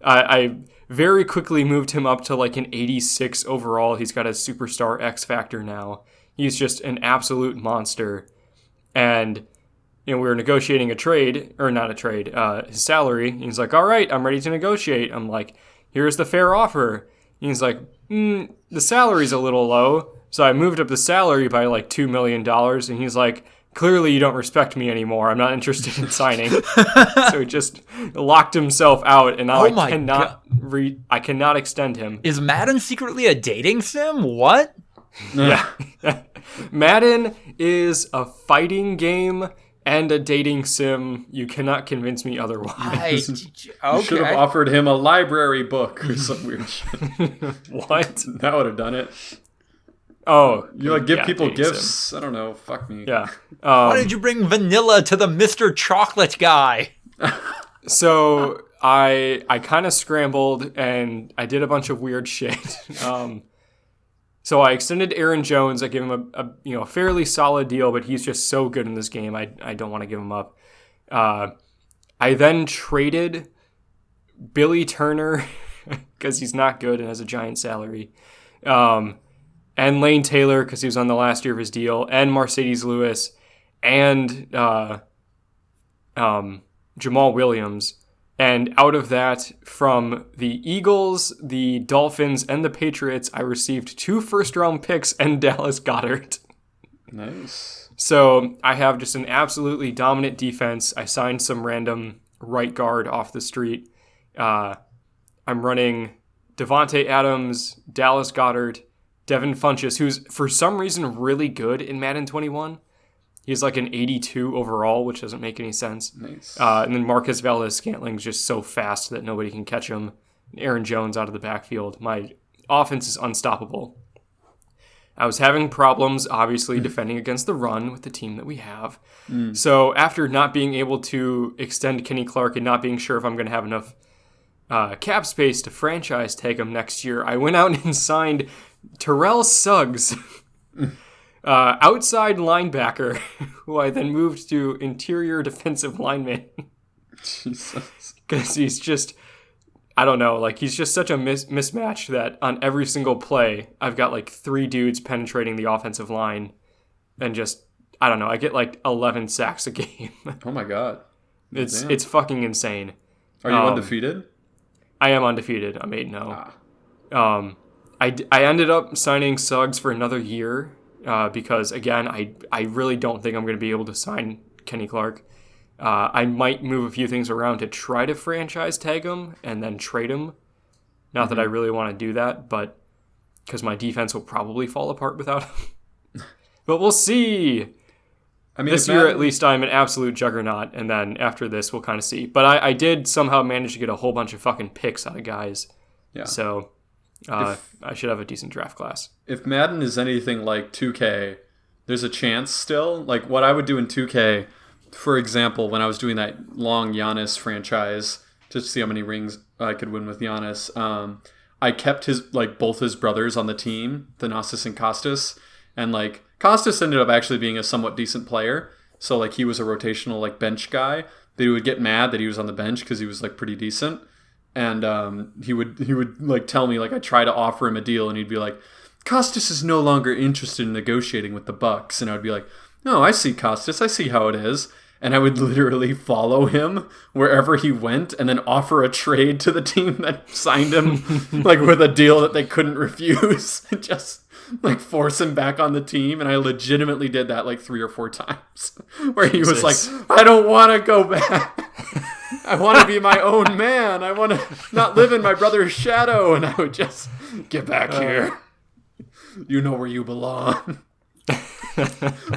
I very quickly moved him up to like an 86 overall. He's got a superstar X factor now. He's just an absolute monster. And you know, we were negotiating a trade, or not a trade, his salary. He's like, all right, I'm ready to negotiate. I'm like, here's the fair offer. He's like, the salary's a little low. So I moved up the salary by like $2 million. And he's like, clearly you don't respect me anymore. I'm not interested in signing. So he just locked himself out, and now I cannot extend him. Is Madden secretly a dating sim? What? Yeah. Madden is a fighting game and a dating sim. You cannot convince me otherwise. You should have offered him a library book or some weird shit. What? That would have done it. Oh. You give people gifts? Sim. I don't know. Fuck me. Yeah. Why did you bring vanilla to the Mr. Chocolate guy? So I kind of scrambled and I did a bunch of weird shit. So I extended Aaron Jones. I gave him a fairly solid deal, but he's just so good in this game. I don't want to give him up. I then traded Billy Turner because he's not good and has a giant salary. And Lane Taylor because he was on the last year of his deal, and Mercedes Lewis, and Jamal Williams. And out of that, from the Eagles, the Dolphins, and the Patriots, I received 2 first-round picks and Dallas Goedert. Nice. So I have just an absolutely dominant defense. I signed some random right guard off the street. I'm running Devontae Adams, Dallas Goedert, Devin Funchess, who's for some reason really good in Madden 21. He's like an 82 overall, which doesn't make any sense. Nice. And then Marcus Valdes-Scantling's just so fast that nobody can catch him. Aaron Jones out of the backfield. My offense is unstoppable. I was having problems, obviously, defending against the run with the team that we have. So after not being able to extend Kenny Clark and not being sure if I'm going to have enough cap space to franchise tag him next year, I went out and signed Terrell Suggs. Outside linebacker, who I then moved to interior defensive lineman. Jesus. Because he's just, I don't know, like he's just such a mismatch that on every single play, I've got like 3 dudes penetrating the offensive line and just, I don't know, I get like 11 sacks a game. Oh my God. It's fucking insane. Are you undefeated? I am undefeated. I'm 8-0. I ended up signing Suggs for another year. Because, again, I really don't think I'm going to be able to sign Kenny Clark. I might move a few things around to try to franchise tag him and then trade him. Not that I really want to do that, but because my defense will probably fall apart without him. But we'll see. I mean, this year, at least, I'm an absolute juggernaut, and then after this, we'll kind of see. But I did somehow manage to get a whole bunch of fucking picks out of guys. Yeah. So I should have a decent draft class. If Madden is anything like 2K, there's a chance still. Like what I would do in 2K, for example, when I was doing that long Giannis franchise, just to see how many rings I could win with Giannis, I kept both his brothers on the team, Thanasis and Kostas, and like Kostas ended up actually being a somewhat decent player. So like he was a rotational like bench guy. But he would get mad that he was on the bench because he was like pretty decent. And he would like tell me like I try to offer him a deal, and he'd be like, Costas is no longer interested in negotiating with the Bucks. And I would be like, no, I see Costas, I see how it is. And I would literally follow him wherever he went and then offer a trade to the team that signed him like with a deal that they couldn't refuse. And just like force him back on the team. And I legitimately did that like 3 or 4 times where he was like, I don't want to go back. I want to be my own man. I want to not live in my brother's shadow. And I would just get back here. You know where you belong.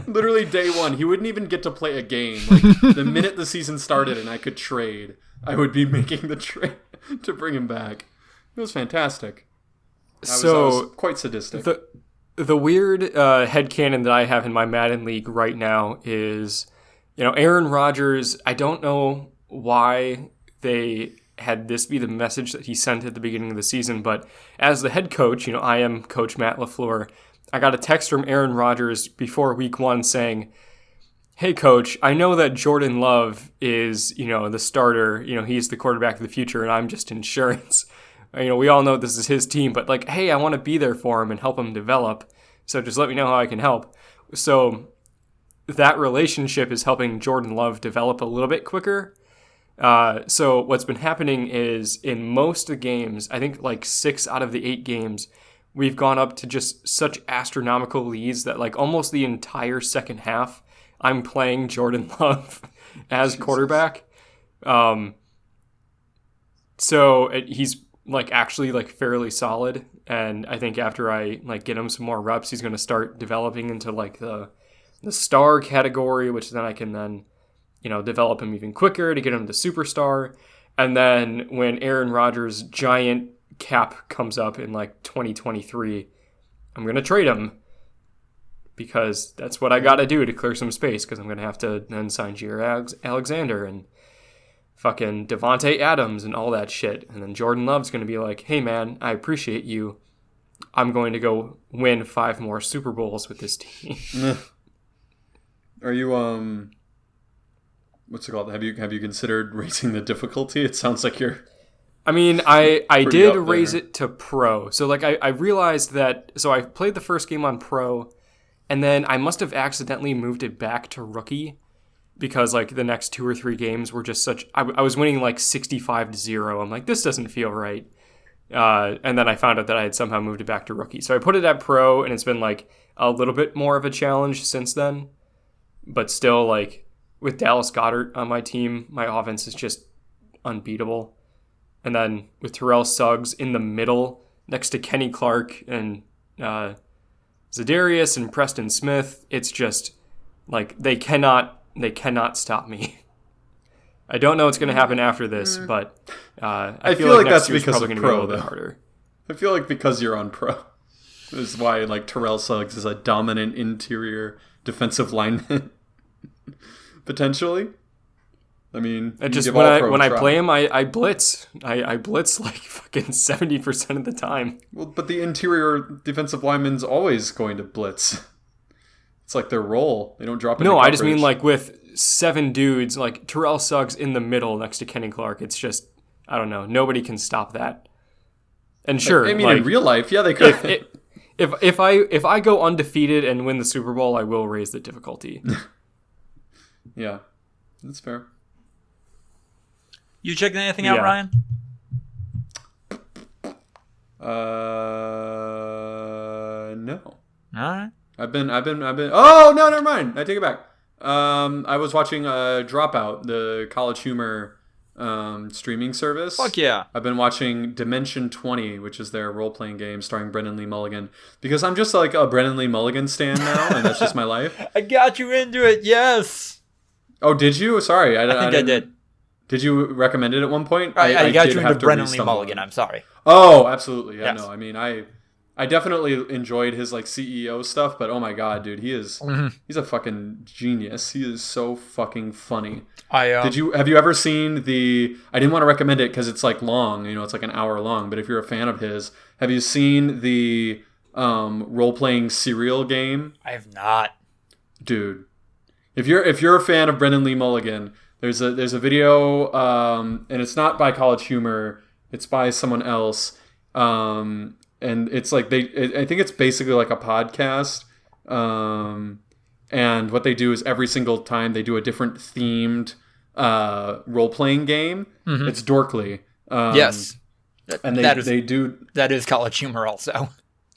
Literally day 1, he wouldn't even get to play a game. Like the minute the season started and I could trade, I would be making the trade to bring him back. It was fantastic. I was quite sadistic. The weird headcanon that I have in my Madden league right now is, Aaron Rodgers, I don't know why they had this be the message that he sent at the beginning of the season, but as the head coach, I am Coach Matt LaFleur, I got a text from Aaron Rodgers before week 1 saying, hey, coach, I know that Jordan Love is, the starter, he's the quarterback of the future, and I'm just insurance. We all know this is his team, but like, hey, I want to be there for him and help him develop, so just let me know how I can help. So that relationship is helping Jordan Love develop a little bit quicker. So what's been happening is in most of the games, I think like 6 out of the 8 games, we've gone up to just such astronomical leads that like almost the entire second half, I'm playing Jordan Love as quarterback. So he's like actually like fairly solid, and I think after I like get him some more reps, he's going to start developing into like the star category, which then I can then, you know, develop him even quicker to get him to superstar. And then when Aaron Rodgers' giant cap comes up in like 2023, I'm going to trade him, because that's what I got to do to clear some space, because I'm going to have to then sign Jair Alexander and fucking Devontae Adams and all that shit. And then Jordan Love's going to be like, hey man, I appreciate you. I'm going to go win 5 more Super Bowls with this team. Are you, what's it called? Have you considered raising the difficulty? It sounds like you're... I mean, I did raise it to pro. So like I realized that, so I played the first game on pro, and then I must have accidentally moved it back to rookie, because like the next 2 or 3 games were just such, I was winning like 65-0. I'm like, this doesn't feel right. And then I found out that I had somehow moved it back to rookie. So I put it at pro, and it's been like a little bit more of a challenge since then. But still, like, with Dallas Goedert on my team, my offense is just unbeatable. And then with Terrell Suggs in the middle next to Kenny Clark and Zadarius and Preston Smith, it's just like they cannot stop me. I don't know what's going to happen after this, but I feel like that's because of pro, though. Harder. I feel like because you're on pro is why like Terrell Suggs is a dominant interior defensive lineman. Potentially. I mean, it just when I play him, I blitz. I blitz like fucking 70% of the time. Well, but the interior defensive lineman's always going to blitz. It's like their role. They don't drop into coverage. I just mean like with 7 dudes, like Terrell Suggs in the middle next to Kenny Clark. It's just, I don't know. Nobody can stop that. And sure, I mean, like, in real life, yeah, they could. If I go undefeated and win the Super Bowl, I will raise the difficulty. Yeah, that's fair. You checking anything out, Ryan? No. All right. I've been. Oh no, never mind. I take it back. I was watching Dropout, the College Humor streaming service. Fuck yeah. I've been watching Dimension 20, which is their role-playing game starring Brendan Lee Mulligan, because I'm just like a Brendan Lee Mulligan stan now, and that's just my life. I got you into it, yes. Oh, did you? Sorry. I think I did. Did you recommend it at one point? I got you into Brendan Lee Mulligan, I'm sorry. Oh, absolutely. Yeah, yes. No, I mean, I definitely enjoyed his like CEO stuff, but oh my god, dude, he's a fucking genius. He is so fucking funny. Have you ever seen I didn't want to recommend it because it's like long, it's like an hour long, but if you're a fan of his, have you seen the role-playing Serial game? I have not. Dude. If you're a fan of Brendan Lee Mulligan, there's a video, and it's not by College Humor, it's by someone else. And it's like I think it's basically like a podcast. And what they do is every single time they do a different themed role-playing game. Mm-hmm. It's dorkly. Yes. And they do... That is College Humor also.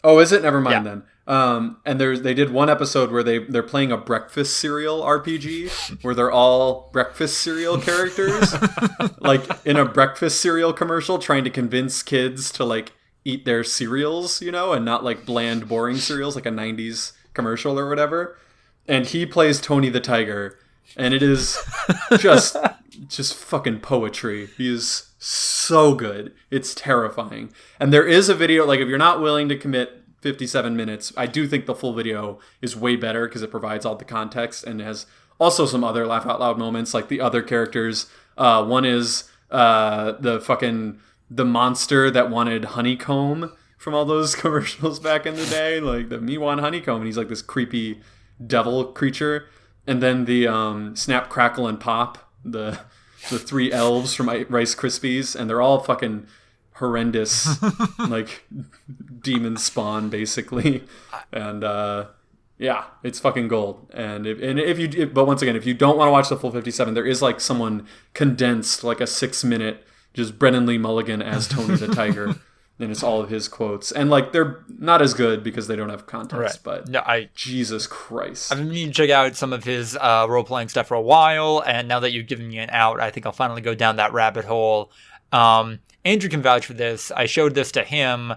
Oh, is it? Never mind then. And they did one episode where they're playing a breakfast cereal RPG where they're all breakfast cereal characters. Like in a breakfast cereal commercial trying to convince kids to like eat their cereals, and not like bland, boring cereals like a 90s commercial or whatever. And he plays Tony the Tiger, and it is just fucking poetry. He is so good. It's terrifying. And there is a video, like if you're not willing to commit 57 minutes, I do think the full video is way better because it provides all the context and has also some other laugh out loud moments, like the other characters. One is the monster that wanted honeycomb from all those commercials back in the day, like the Me Want Honeycomb, and he's like this creepy devil creature. And then the Snap, Crackle, and Pop, the 3 elves from Rice Krispies, and they're all fucking horrendous, like demon spawn basically. And yeah, it's fucking gold. And but once again, if you don't want to watch the full 57, there is like someone condensed, like a 6-minute. Just Brendan Lee Mulligan as Tony the Tiger. and it's all of his quotes. And like they're not as good because they don't have context, Right. but No, Jesus Christ. I've been meaning to check out some of his role-playing stuff for a while, and now that you've given me an out, I think I'll finally go down that rabbit hole. Andrew can vouch for this. I showed this to him.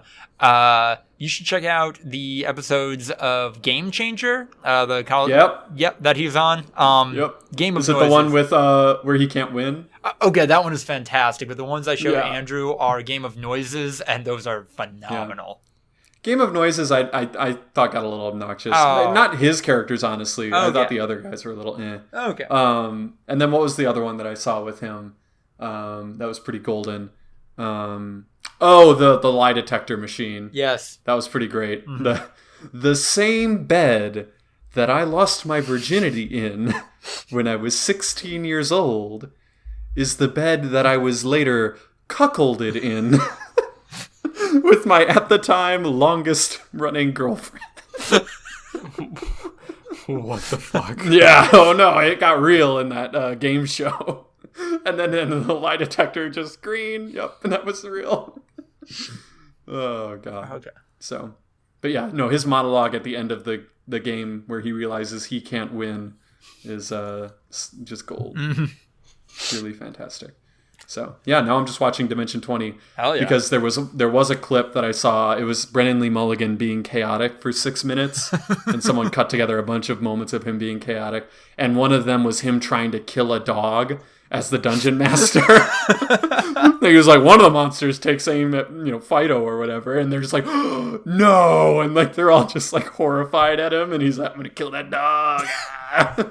You should check out the episodes of Game Changer. Yep, that he's on. Game of Is it Noises. the one with where he can't win? Okay, that one is fantastic. But the ones I showed Yeah. Andrew are Game of Noises, and those are phenomenal. Game of Noises, I thought got a little obnoxious. Oh. Not his characters, honestly. I Okay. thought the other guys were a little eh. Okay. And then what was the other one that I saw with him? That was pretty golden. The lie detector machine. Yes. That was pretty great. The same bed that I lost my virginity in when I was 16 years old is the bed that I was later cuckolded in with my, at the time, longest running girlfriend. What the fuck? Yeah, oh no, it got real in that game show. And then the lie detector just green. Yep, and that was real. Oh god. Okay. So, but yeah, no, his monologue at the end of the game where he realizes he can't win is just gold. Really fantastic. So yeah, now I'm just watching Dimension 20 Hell yeah. because there was a clip that I saw. It was Brennan Lee Mulligan being chaotic for 6 minutes, and someone cut together a bunch of moments of him being chaotic, and one of them was him trying to kill a dog as the dungeon master. He was like, one of the monsters takes aim at Fido or whatever, and they're just like, oh, no, and like they're all just like horrified at him, and he's like, I'm gonna kill that dog.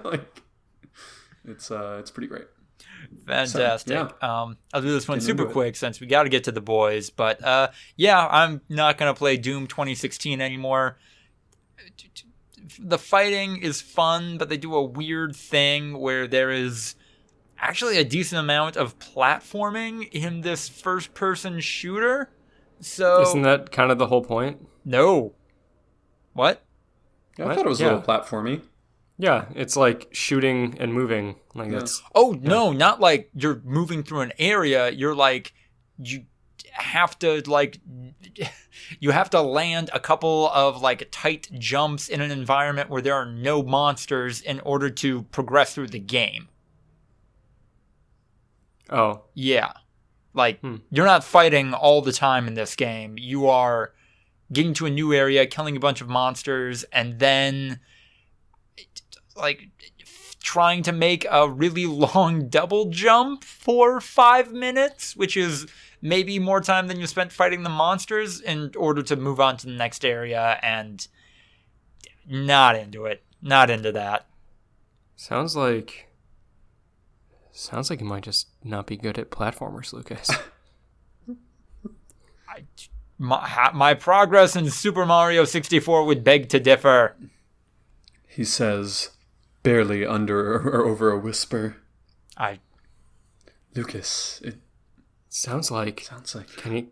Like, it's pretty great. Fantastic. So, yeah. I'll do this one Getting super into it. quick since we got to get to the boys. But yeah, I'm not going to play Doom 2016 anymore. The fighting is fun, but they do a weird thing where there is actually a decent amount of platforming in this first-person shooter. So Isn't that kind of the whole point? No. What? Yeah, I What? thought it was a Yeah. little platformy. Yeah, it's like shooting and moving. Like Yeah. that's Oh, no, not like you're moving through an area. You're like, you have to land a couple of like tight jumps in an environment where there are no monsters in order to progress through the game. oh Yeah. Like, you're not fighting all the time in this game. You are getting to a new area, killing a bunch of monsters, and then like trying to make a really long double jump for 5 minutes, which is maybe more time than you spent fighting the monsters in order to move on to the next area, and not into it. Not into that. sounds like you might just not be good at platformers, Lucas. My progress in Super Mario 64 would beg to differ. He says, barely under or over a whisper, Lucas, it sounds like sounds like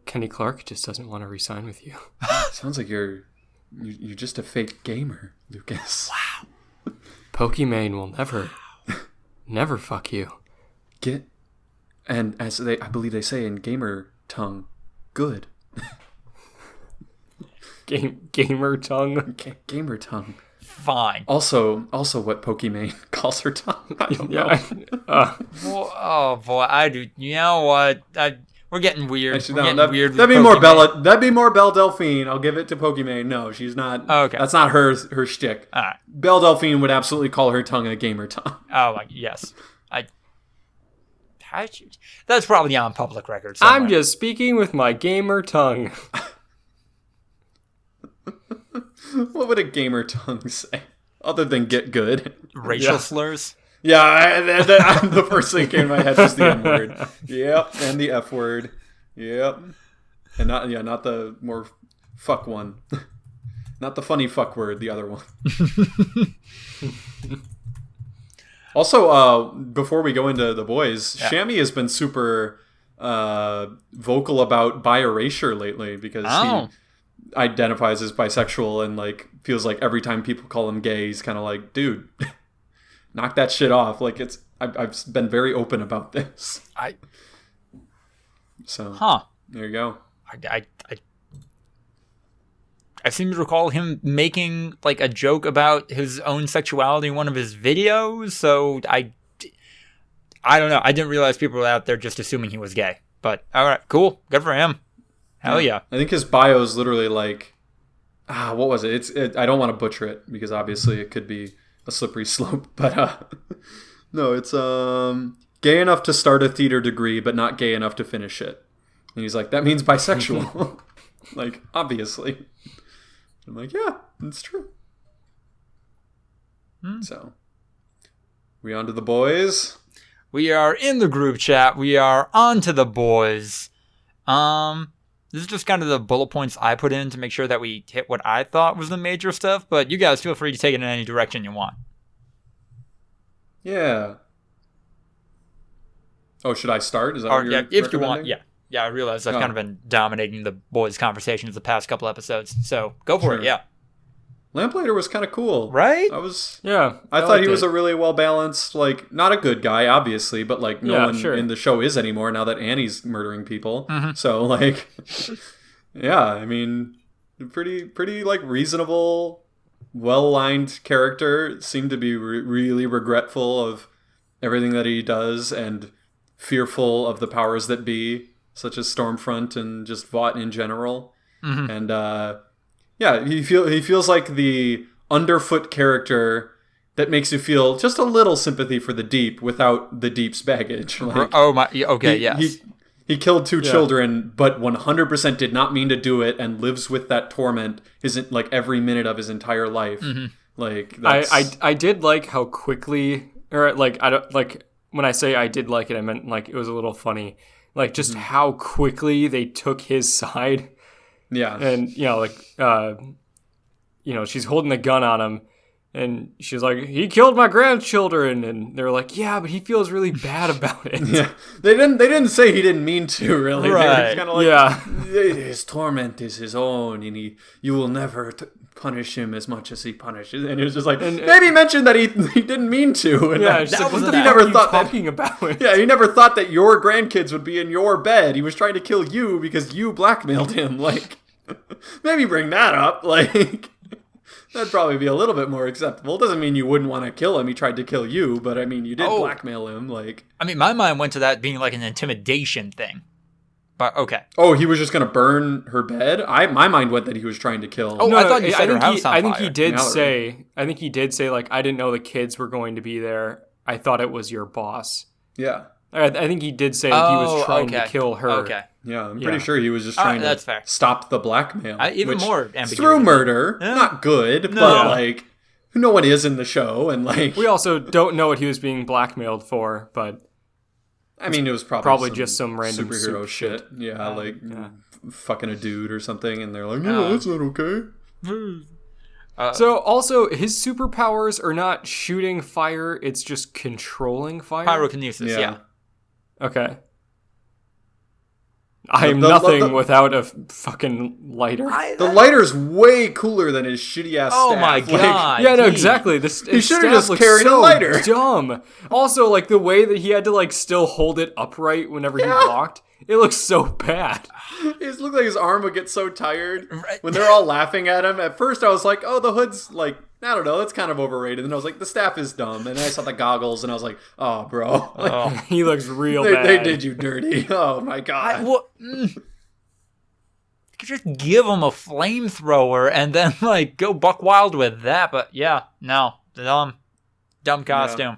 Kenny Clark just doesn't want to re-sign with you. sounds like you're just a fake gamer, Lucas. Wow. Pokimane will never fuck you. And as I believe they say in gamer tongue, good. Gamer tongue. Gamer tongue. Fine. Also what Pokimane calls her tongue. I don't know. Well, oh boy, you know what? We're getting weird. Actually, We're no, getting weird. that'd with be more Pokemon. That'd be more Belle Delphine. I'll give it to Pokimane. No, she's not. Okay. That's not her shtick. All right. Belle Delphine would absolutely call her tongue a gamer tongue. Oh, yes. That's probably on public record somewhere. I'm just speaking with my gamer tongue. What would a gamer tongue say? Other than get good. racial slurs. Yeah, the first thing that came to my head was the N word. Yep, and the F word. Yep. And not the more fuck one. Not the funny fuck word, the other one. Also, before we go into the boys, Shammy has been super vocal about bi-erasure lately because he identifies as bisexual and like feels like every time people call him gay, he's kind of like, dude, knock that shit off. Like I've been very open about this. So there you go. I seem to recall him making like a joke about his own sexuality in one of his videos. So I don't know. I didn't realize people were out there just assuming he was gay. But all right, cool, good for him. Hell yeah. I think his bio is literally like, what was it? I don't want to butcher it because obviously it could be a slippery slope. But no, it's gay enough to start a theater degree, but not gay enough to finish it. And he's like, that means bisexual. Like, obviously. I'm like, yeah, it's true. So, we on to the boys? We are in the group chat. We are on to the boys. This is just kind of the bullet points I put in to make sure that we hit what I thought was the major stuff, but you guys feel free to take it in any direction you want. Yeah. Oh, should I start? Is that what you're yeah, if you want, recommending? yeah. Yeah, I realize I've kind of been dominating the boys' conversations the past couple episodes, so go for it, yeah. Lamplighter was kind of cool. Right? I I thought he was a really well-balanced, like, not a good guy, obviously, but, like, no one in the show is anymore now that Annie's murdering people. Mm-hmm. So, like, yeah, I mean, pretty, like, reasonable, well-aligned character. Seemed to be really regretful of everything that he does and fearful of the powers that be, such as Stormfront and just Vought in general. Mm-hmm. And, yeah, he feels like the underfoot character that makes you feel just a little sympathy for the Deep without the Deep's baggage. Like, oh my, okay, yes. He killed 2 children, but 100% did not mean to do it, and lives with that torment like every minute of his entire life. Mm-hmm. Like I did like how quickly, or like I don't like when I say I did like it, I meant like it was a little funny, like just how quickly they took his side. Yeah. And, she's holding the gun on him, and she's like, he killed my grandchildren. And they're like, yeah, but he feels really bad about it. Yeah. They didn't say he didn't mean to, really. Right. Kind of like, yeah. His torment is his own, and you will never punish him as much as he punishes. And it was just like, maybe mention that he didn't mean to. And yeah, he never thought talking about it. Yeah, he never thought that your grandkids would be in your bed. He was trying to kill you because you blackmailed him. Like, maybe bring that up. Like, that'd probably be a little bit more acceptable. Doesn't mean you wouldn't want to kill him. He tried to kill you, but I mean, you did blackmail him. Like, I mean, my mind went to that being like an intimidation thing. But okay. Oh, he was just gonna burn her bed? My mind went that he was trying to kill. Oh, no, I thought you said her house on fire. I think he did say like, I didn't know the kids were going to be there. I thought it was your boss. Yeah. I think he did say he was trying to kill her. Okay. Yeah, I'm pretty sure he was just trying to stop the blackmail. Even more ambiguous. Through murder. Yeah. Not good, but like, no one is in the show. And like, we also don't know what he was being blackmailed for, but I mean, it was probably just some random superhero shit. Yeah, fucking a dude or something, and they're like, no, that's not okay. So also, his superpowers are not shooting fire; it's just controlling fire. Pyrokinesis, yeah. Okay. I am nothing without a fucking lighter. The lighter's way cooler than his shitty ass staff. Oh my god! Yeah, no, exactly. He should have just carried a lighter. Dumb. Also, like the way that he had to like still hold it upright whenever he walked, it looks so bad. It looked like his arm would get so tired when they're all laughing at him. At first, I was like, "Oh, the hood's like, I don't know, that's kind of overrated." And I was like, "The staff is dumb." And then I saw the goggles, and I was like, "Oh, bro, like, he looks real bad. They did you dirty." Oh my god. You could just give him a flamethrower and then like go buck wild with that. But yeah, no, dumb costume. Yeah.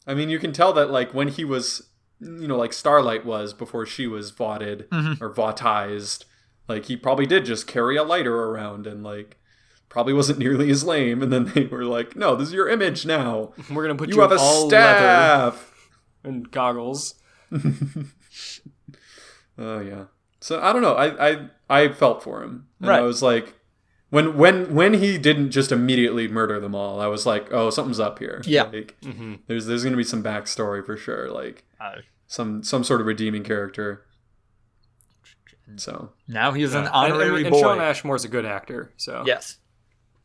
I mean, you can tell that like when he was, like Starlight was before she was vaughtized, or vaughtized, like he probably did just carry a lighter around and like probably wasn't nearly as lame. And then they were like, "No, this is your image now. We're gonna put you have a staff and goggles." Oh yeah. So I don't know. I felt for him. And right. I was like, when he didn't just immediately murder them all, I was like, oh, something's up here. Yeah. Like, there's going to be some backstory for sure. Like some sort of redeeming character. So now he's an honorary boy. And Shawn Ashmore's a good actor. So yes.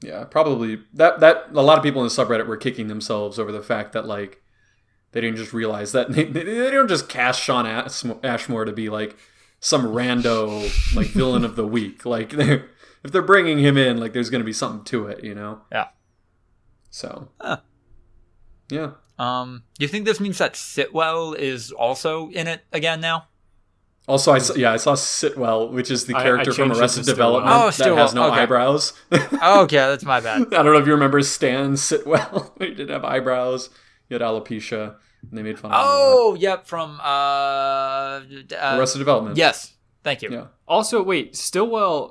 Yeah, probably that a lot of people in the subreddit were kicking themselves over the fact that like they didn't just realize that they don't just cast Shawn Ashmore to be like some rando like villain of the week. Like if they're bringing him in, like there's going to be something to it, you know? Yeah. So. Huh. Yeah. Do you think this means that Sitwell is also in it again now? Also, I saw Sitwell, which is the character from changed it Arrested to Development Stillwell. that has no Okay. eyebrows. Okay, that's my bad. I don't know if you remember Stan Sitwell. He didn't have eyebrows. He had alopecia, and they made fun of him. Oh, yep, from Arrested Development. Yes, thank you. Yeah. Also, wait,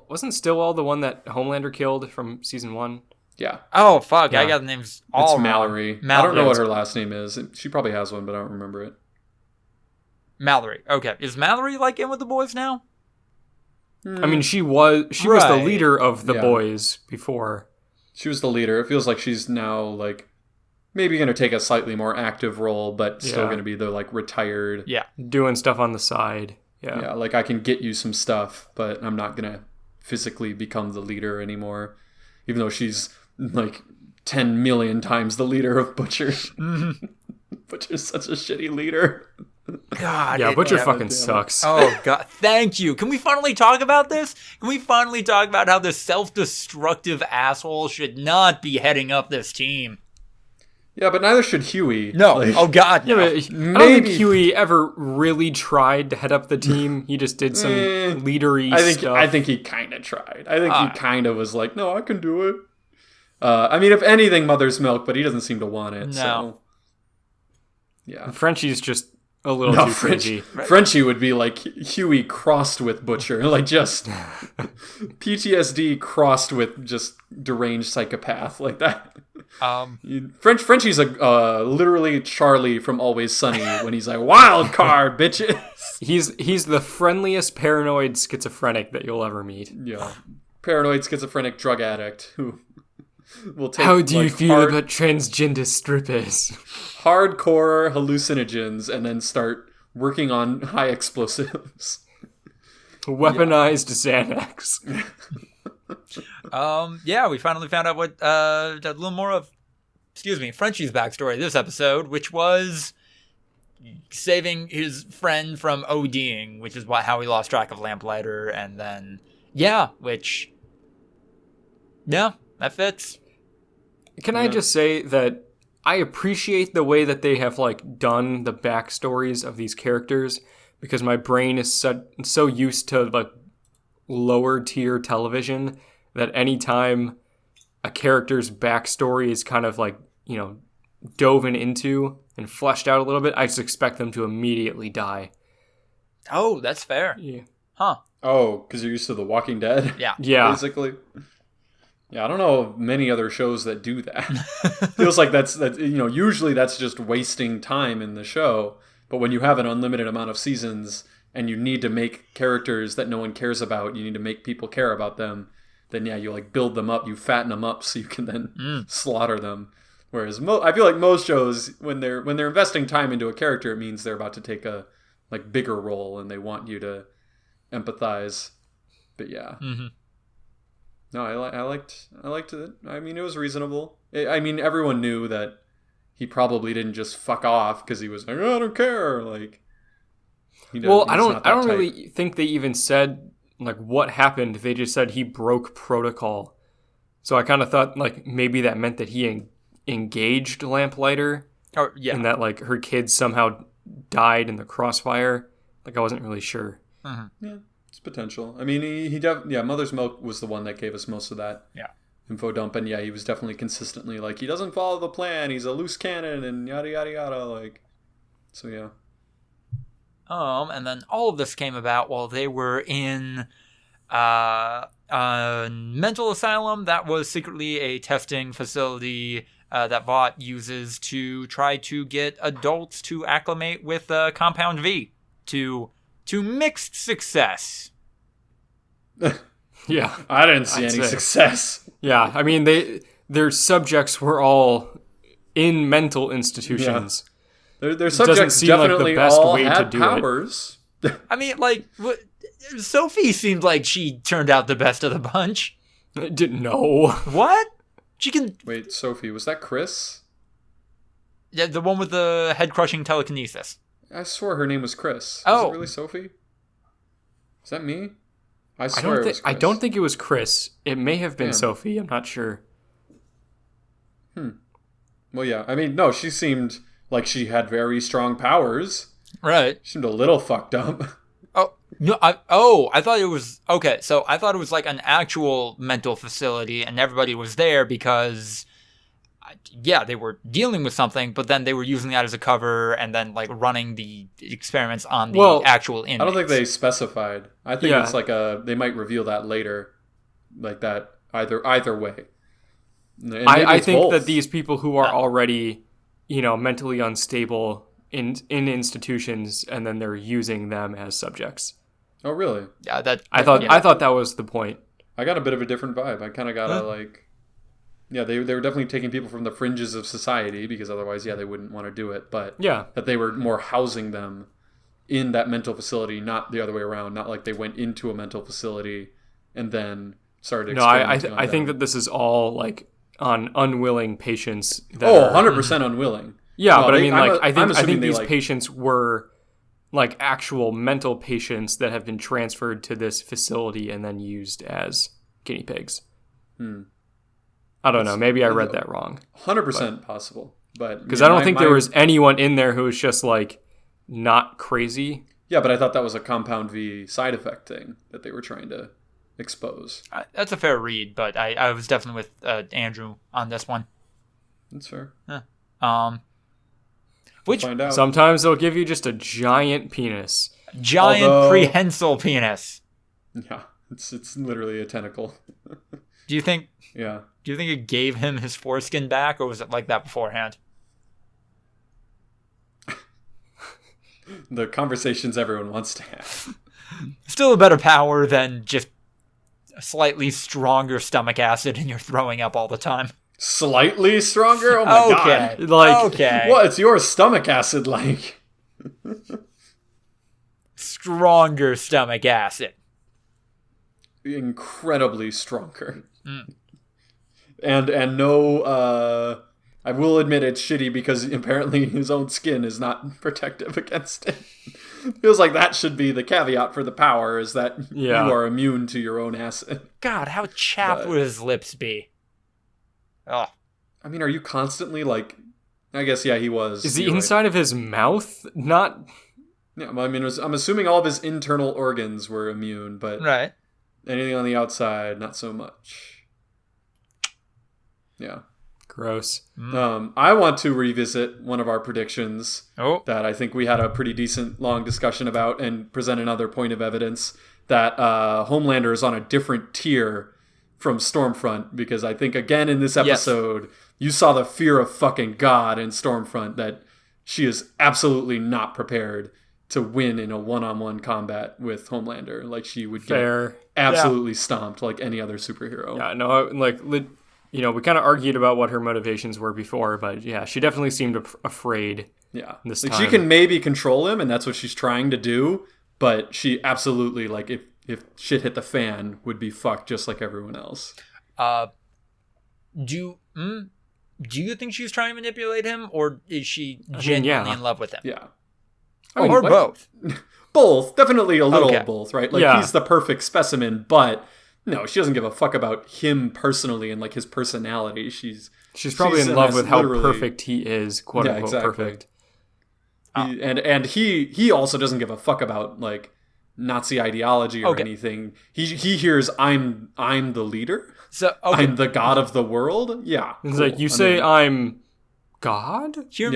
wasn't Stillwell the one that Homelander killed from season 1? Yeah. Oh, fuck, I Yeah. got the names all It's wrong. Mallory. I don't know what her last name is. She probably has one, but I don't remember it. Mallory. Okay, is Mallory like in with the boys now? I mean, she was the Right. leader of the Yeah. boys before. She was the leader. It feels like she's now like maybe going to take a slightly more active role, but still Yeah. going to be the like retired. Yeah. Doing stuff on the side. Yeah, like I can get you some stuff, but I'm not going to physically become the leader anymore. Even though she's like 10 million times the leader of Butcher. Butcher's such a shitty leader. God. Yeah, Butcher damn fucking it. sucks. Oh, God. Thank you. Can we finally talk about this? Can we finally talk about how this self-destructive asshole should not be heading up this team? Yeah, but neither should Huey. No. Like, Oh, God. Yeah, No. but I don't think maybe- Huey ever really tried to head up the team. He just did some leadery stuff. I think he kind of tried. I think he kind of was like, no, I can do it. I mean, if anything, Mother's Milk, but he doesn't seem to want it. No. So. Yeah. Frenchie's just a little No, too crazy. Frenchie would be like Huey crossed with Butcher, like just PTSD crossed with just deranged psychopath like that. Frenchie's literally Charlie from Always Sunny when he's like, wild card, bitches. He's the friendliest paranoid schizophrenic that you'll ever meet. Yeah, paranoid schizophrenic drug addict who will take. How do you like, feel about transgender strippers? hardcore hallucinogens and then start working on high explosives? Weaponized Xanax. Yeah, we finally found out what a little more of, Frenchie's backstory this episode, which was saving his friend from ODing, which is how he lost track of Lamplighter, and then that fits. Can I just say that I appreciate the way that they have like done the backstories of these characters, because my brain is so used to like lower tier television that anytime a character's backstory is kind of like, you know, dove into and fleshed out a little bit, I just expect them to immediately die. Oh, that's fair. Yeah. Huh. Oh, because you're used to The Walking Dead? Yeah. Yeah. Basically. Yeah, I don't know of many other shows that do that. Feels like that's usually that's just wasting time in the show. But when you have an unlimited amount of seasons and you need to make characters that no one cares about, you need to make people care about them, then yeah, you like build them up, you fatten them up so you can then slaughter them. Whereas I feel like most shows, when they're investing time into a character, it means they're about to take a like bigger role and they want you to empathize. But yeah. Mm-hmm. No, I liked it. I mean, it was reasonable. I mean, everyone knew that he probably didn't just fuck off because he was like, oh, I don't care. Like, Well, I don't really think they even said like what happened. They just said he broke protocol. So I kind of thought like maybe that meant that he engaged Lamplighter. Oh, yeah. And that like her kids somehow died in the crossfire. Like I wasn't really sure. Mm-hmm. Yeah, it's potential. I mean, Mother's Milk was the one that gave us most of that info dump, and yeah, he was definitely consistently like, he doesn't follow the plan, he's a loose cannon, and yada yada yada. Like, so yeah. And then all of this came about while they were in a mental asylum that was secretly a testing facility that Vought uses to try to get adults to acclimate with Compound V to mixed success. Yeah, I didn't see I'd any say. success. yeah. I mean, their subjects were all in mental institutions. Their subjects seem like the definitely best all way to had do it. powers. I mean, like, Sophie seemed like she turned out the best of the bunch. I didn't know. What? She can... Wait, Sophie, was that Chris? Yeah, the one with the head-crushing telekinesis. I swore her name was Chris. Oh. Is it really Sophie? Is that me? I swear it was Chris. I don't think it was Chris. It may have been Damn. Sophie. I'm not sure. Well, yeah. I mean, no, she seemed like she had very strong powers. Right. She seemed a little fucked up. Oh, no, I thought it was, okay, so I thought it was like an actual mental facility and everybody was there because, yeah, they were dealing with something, but then they were using that as a cover and then like running the experiments on the actual inmates. I don't think they specified. I think it's like they might reveal that later, like that either way. I think that these people who are already, mentally unstable in institutions, and then they're using them as subjects. Oh, really? Yeah, I thought that was the point. I got a bit of a different vibe. I kind of got they were definitely taking people from the fringes of society because otherwise, they wouldn't want to do it. But that they were more housing them in that mental facility, not the other way around. Not like they went into a mental facility and then started. No, I think that this is all like on unwilling patients. That 100% unwilling. Yeah, no, but I mean, I think these patients were like actual mental patients that have been transferred to this facility and then used as guinea pigs. I don't know. Maybe I read that wrong. 100% possible, but because I don't think there was anyone in there who was just like not crazy. Yeah, but I thought that was a Compound V side effect thing that they were trying to expose. That's a fair read, but I was definitely with Andrew on this one. That's fair. Which find out. Sometimes they'll give you just a giant penis. Prehensile penis. Yeah, it's literally a tentacle. Do you think? Yeah. Do you think it gave him his foreskin back, or was it like that beforehand? The conversations everyone wants to have. Still a better power than just a slightly stronger stomach acid and you're throwing up all the time. Slightly stronger? Oh my god. Okay. What's your stomach acid like? Stronger stomach acid. Incredibly stronger. And no, I will admit it's shitty because apparently his own skin is not protective against it. Feels like that should be the caveat for the power, is that you are immune to your own acid. God, how chapped would his lips be? Oh. I mean, are you constantly like... I guess, he was. Is the inside of his mouth not... Yeah, I mean, I'm assuming all of his internal organs were immune, but anything on the outside, not so much. Yeah. Gross. I want to revisit one of our predictions that I think we had a pretty decent long discussion about and present another point of evidence that Homelander is on a different tier from Stormfront, because I think, again, in this episode, you saw the fear of fucking God in Stormfront, that she is absolutely not prepared to win in a one-on-one combat with Homelander. Like, she would get absolutely stomped like any other superhero. Yeah, no, like... we kind of argued about what her motivations were before, but yeah, she definitely seemed afraid. Yeah, this time. She can maybe control him, and that's what she's trying to do. But she absolutely, like, if shit hit the fan, would be fucked just like everyone else. Do you think she's trying to manipulate him, or is she genuinely in love with him? Yeah, or both. Both, definitely a little of both, right? Like he's the perfect specimen, but. No, she doesn't give a fuck about him personally and like his personality. She's probably in love with how perfect he is, quote unquote perfect. And he also doesn't give a fuck about like Nazi ideology or anything. He hears I'm the leader. So I'm the god of the world. Yeah, it's like you say I'm God. Hear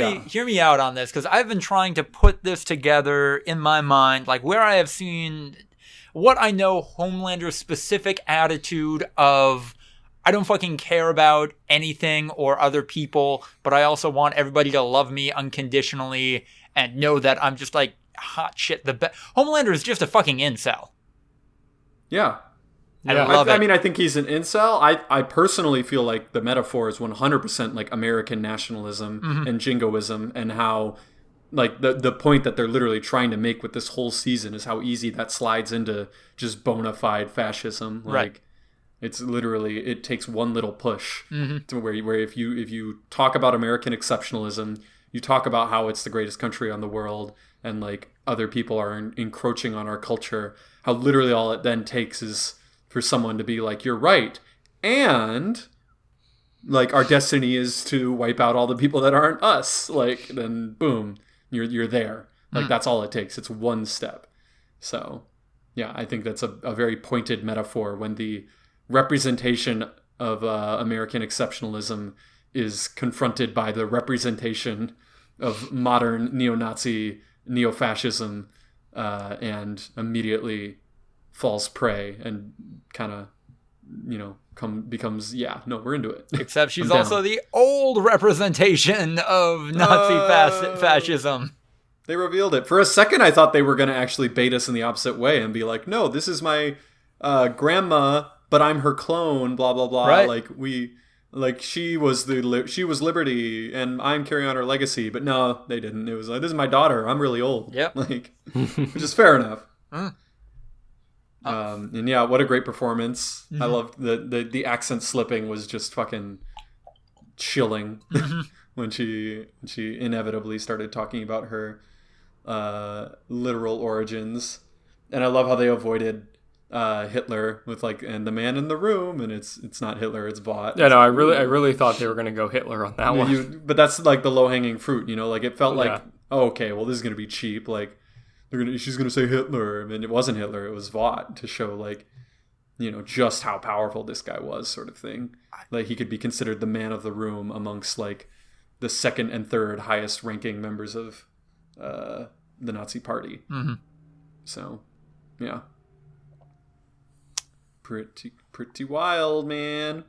me out on this, because I've been trying to put this together in my mind, like where I have seen. What I know Homelander's specific attitude of, I don't fucking care about anything or other people, but I also want everybody to love me unconditionally and know that I'm just like hot shit. Homelander is just a fucking incel. Yeah. I love it. I mean, I think he's an incel. I personally feel like the metaphor is 100% like American nationalism and jingoism, and how... Like, the point that they're literally trying to make with this whole season is how easy that slides into just bona fide fascism. Like, it's literally, it takes one little push to where if you talk about American exceptionalism, you talk about how it's the greatest country on the world and, like, other people are encroaching on our culture, how literally all it then takes is for someone to be like, you're right. And like our destiny is to wipe out all the people that aren't us. Like, then boom, you're there. Like that's all it takes. It's one step. So yeah, I think that's a very pointed metaphor when the representation of American exceptionalism is confronted by the representation of modern neo-Nazi, neo-fascism, and immediately falls prey and kind of, becomes, we're into it. Except she's also the old representation of Nazi fascism. They revealed it. For a second, I thought they were going to actually bait us in the opposite way and be like, no, this is my grandma, but I'm her clone, blah, blah, blah. Right. She was Liberty, and I'm carrying on her legacy. But no, they didn't. It was like, this is my daughter. I'm really old. Yep. Which is fair enough. And yeah, what a great performance. I loved the accent slipping was just fucking chilling when she inevitably started talking about her literal origins. And I love how they avoided Hitler with and the man in the room, and it's not Hitler, it's Vought. Yeah, no, I really thought they were going to go Hitler on that one. But that's like the low hanging fruit, it felt like, oh, okay, well, this is going to be cheap. Like she's going to say Hitler, and it wasn't Hitler, it was Vought, to show just how powerful this guy was, sort of thing. Like he could be considered the man of the room amongst the second and third highest ranking members of the Nazi Party. So, yeah. Pretty wild, man.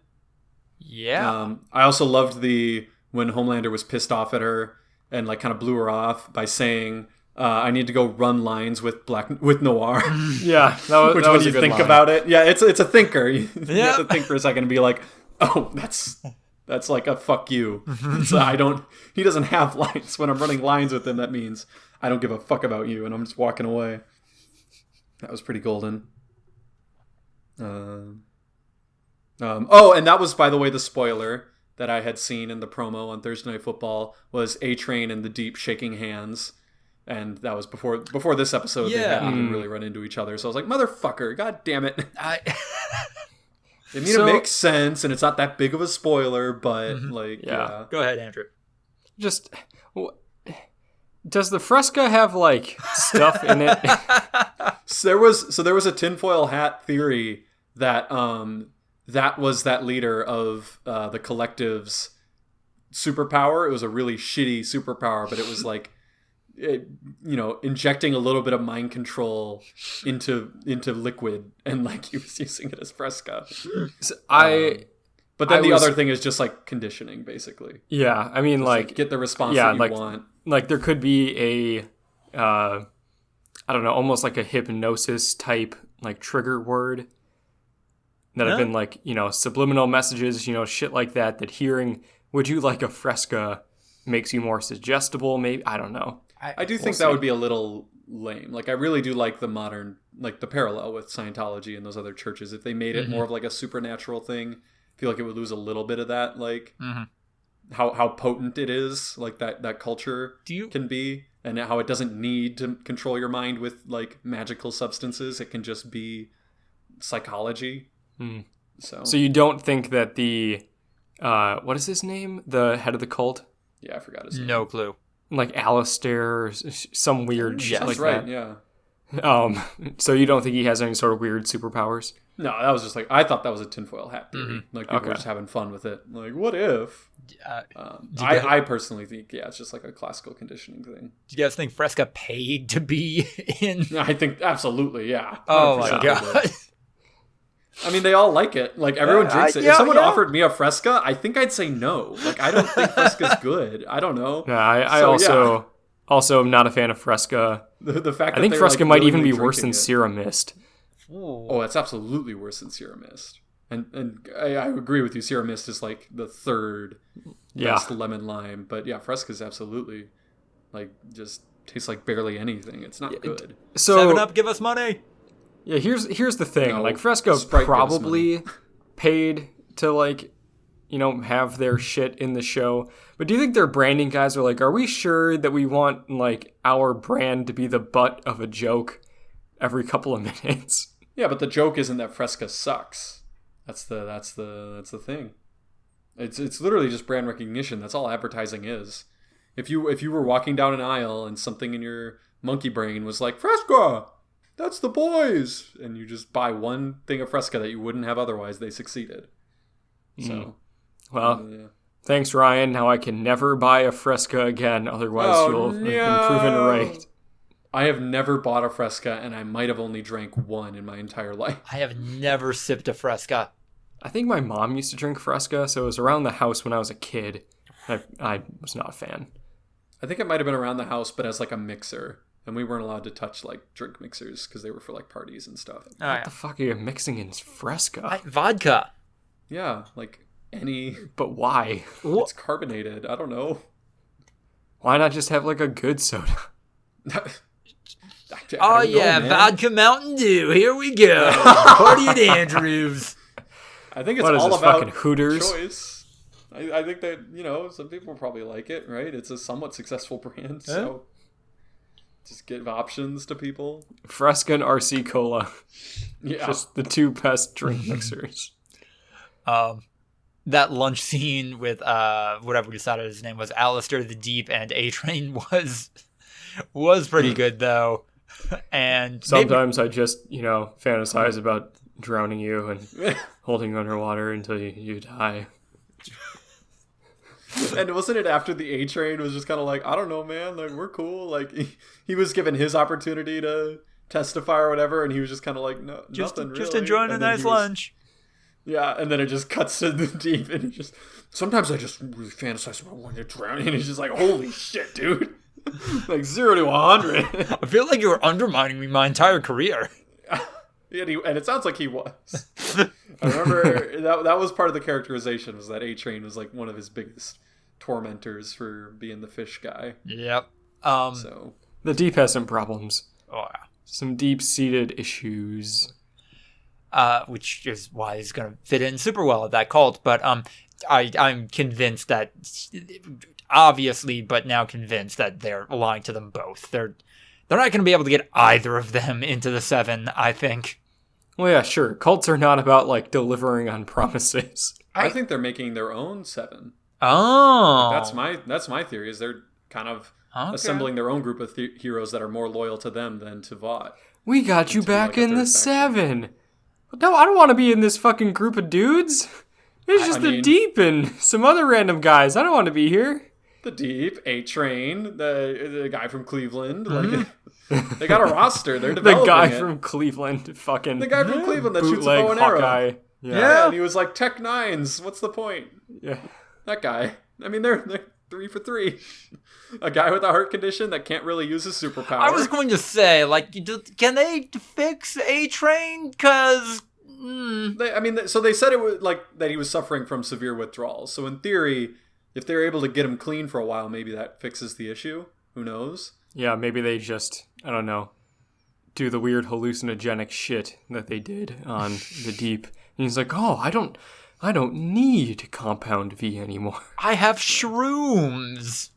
Yeah. I also loved when Homelander was pissed off at her and kind of blew her off by saying, I need to go run lines with Noir. Yeah, that was when a you good think line. about it, yeah, it's a thinker. You Yeah. have to think for a second and be like, oh, that's like a fuck you. So he doesn't have lines. When I'm running lines with him, that means I don't give a fuck about you and I'm just walking away. That was pretty golden. And that was, by the way, the spoiler that I had seen in the promo on Thursday Night Football was A-Train and the Deep shaking hands. And that was before this episode. They hadn't even really run into each other. So I was like, motherfucker, god damn it. It makes sense, and it's not that big of a spoiler, but yeah. Go ahead, Andrew. Just, does the Fresca have stuff in it? So there was a tinfoil hat theory that that was that leader of the Collective's superpower. It was a really shitty superpower, but it was injecting a little bit of mind control into liquid, and he was using it as Fresca. But then the other thing is just conditioning, basically. Yeah, I mean, get the response that you want. There could be a, I don't know, almost like a hypnosis type trigger word that have been subliminal messages, shit like that. That hearing, would you like a Fresca, makes you more suggestible. Maybe, I don't know. I do think that would be a little lame. I really do like the modern, the parallel with Scientology and those other churches. If they made it more of a supernatural thing, I feel like it would lose a little bit of that, how potent it is, that culture can be, and how it doesn't need to control your mind with magical substances. It can just be psychology. So you don't think that the what is his name? The head of the cult? Yeah, I forgot his name. No clue. Alistair or some weird shit that's like right, that. Yeah. So you don't think he has any sort of weird superpowers? No, that was just I thought that was a tinfoil hat theory. People were just having fun with it. What if? I personally think, it's just a classical conditioning thing. Do you guys think Fresca paid to be in? I think absolutely, yeah. Oh my god. I mean, they all like it. Everyone drinks it. If someone offered me a Fresca, I think I'd say no. I don't think Fresca's good. I don't know. Yeah, I also am not a fan of Fresca. The fact that I think they're, Fresca might even be worse than it. Serum Mist. Oh, it's absolutely worse than Serum Mist. And I agree with you. Serum Mist is the third best lemon lime. But yeah, Fresca's absolutely just tastes like barely anything. It's not good. So 7-Up, give us money. Yeah, here's the thing. No, Fresca Sprite probably paid to have their shit in the show. But do you think their branding guys are are we sure that we want our brand to be the butt of a joke? every couple of minutes. Yeah, but the joke isn't that Fresca sucks. That's the thing. It's literally just brand recognition. That's all advertising is. If you were walking down an aisle and something in your monkey brain was like, Fresca, that's the boys, and you just buy one thing of Fresca that you wouldn't have otherwise, they succeeded. So, well, thanks, Ryan. Now I can never buy a Fresca again. Otherwise, you'll have been proven right. I have never bought a Fresca, and I might have only drank one in my entire life. I have never sipped a Fresca. I think my mom used to drink Fresca, so it was around the house when I was a kid. I was not a fan. I think it might have been around the house, but as like a mixer. And we weren't allowed to touch like drink mixers because they were for like parties and stuff. What the fuck are you mixing in Fresca? Vodka. Yeah, like any... But why? It's carbonated. I don't know. Why not just have like a good soda? Vodka Mountain Dew. Here we go. Party at Andrews. I think it's all about fucking Hooters? Choice. I think that, some people probably like it, right? It's a somewhat successful brand, so just give options to people. Fresca and RC Cola. Yeah. Just the two best drink mixers. That lunch scene with whatever we decided his name was, Alistair the Deep and A-Train was pretty good, though. And sometimes I just, fantasize about drowning you and holding you underwater until you die. And wasn't it after the A-Train was just kind of like, I don't know, man, like, we're cool. Like, he was given his opportunity to testify or whatever, and he was just kind of like, no, nothing really. Just enjoying a nice lunch. Yeah, and then it just cuts to the Deep, and he just, sometimes I just really fantasize about wanting to drown, and he's just like, holy shit, dude. Like 0 to 100. I feel like you were undermining me my entire career. And it sounds like he was. I remember that was part of the characterization, was that A-Train was like one of his biggest tormentors for being the fish guy. Yep. So the Deep has some problems. Oh, yeah. Some deep-seated issues. Which is why he's going to fit in super well at that cult. But I'm convinced that, obviously, but now convinced that they're lying to them both. They're not going to be able to get either of them into the 7, I think. Well, yeah, sure. Cults are not about, like, delivering on promises. I think they're making their own 7. Oh. That's my theory, is they're kind of assembling their own group of heroes that are more loyal to them than to Vought. We got you back in the 7. No, I don't want to be in this fucking group of dudes. It's just the Deep and some other random guys. I don't want to be here. The Deep, A-Train, the guy from Cleveland. Like, they got a roster. They're developing the guy it. From Cleveland, fucking the guy from Cleveland that shoots a bow and arrow. Yeah, and he was like Tech Nines. What's the point? Yeah, that guy. I mean, they're 3 for 3. A guy with a heart condition that can't really use his superpower. I was going to say, like, can they fix A-Train? Because so they said it was like that he was suffering from severe withdrawals. So in theory, if they're able to get him clean for a while, maybe that fixes the issue. Who knows? Yeah, maybe they just, I don't know, do the weird hallucinogenic shit that they did on the Deep. And he's like, oh, I don't need Compound V anymore. I have shrooms.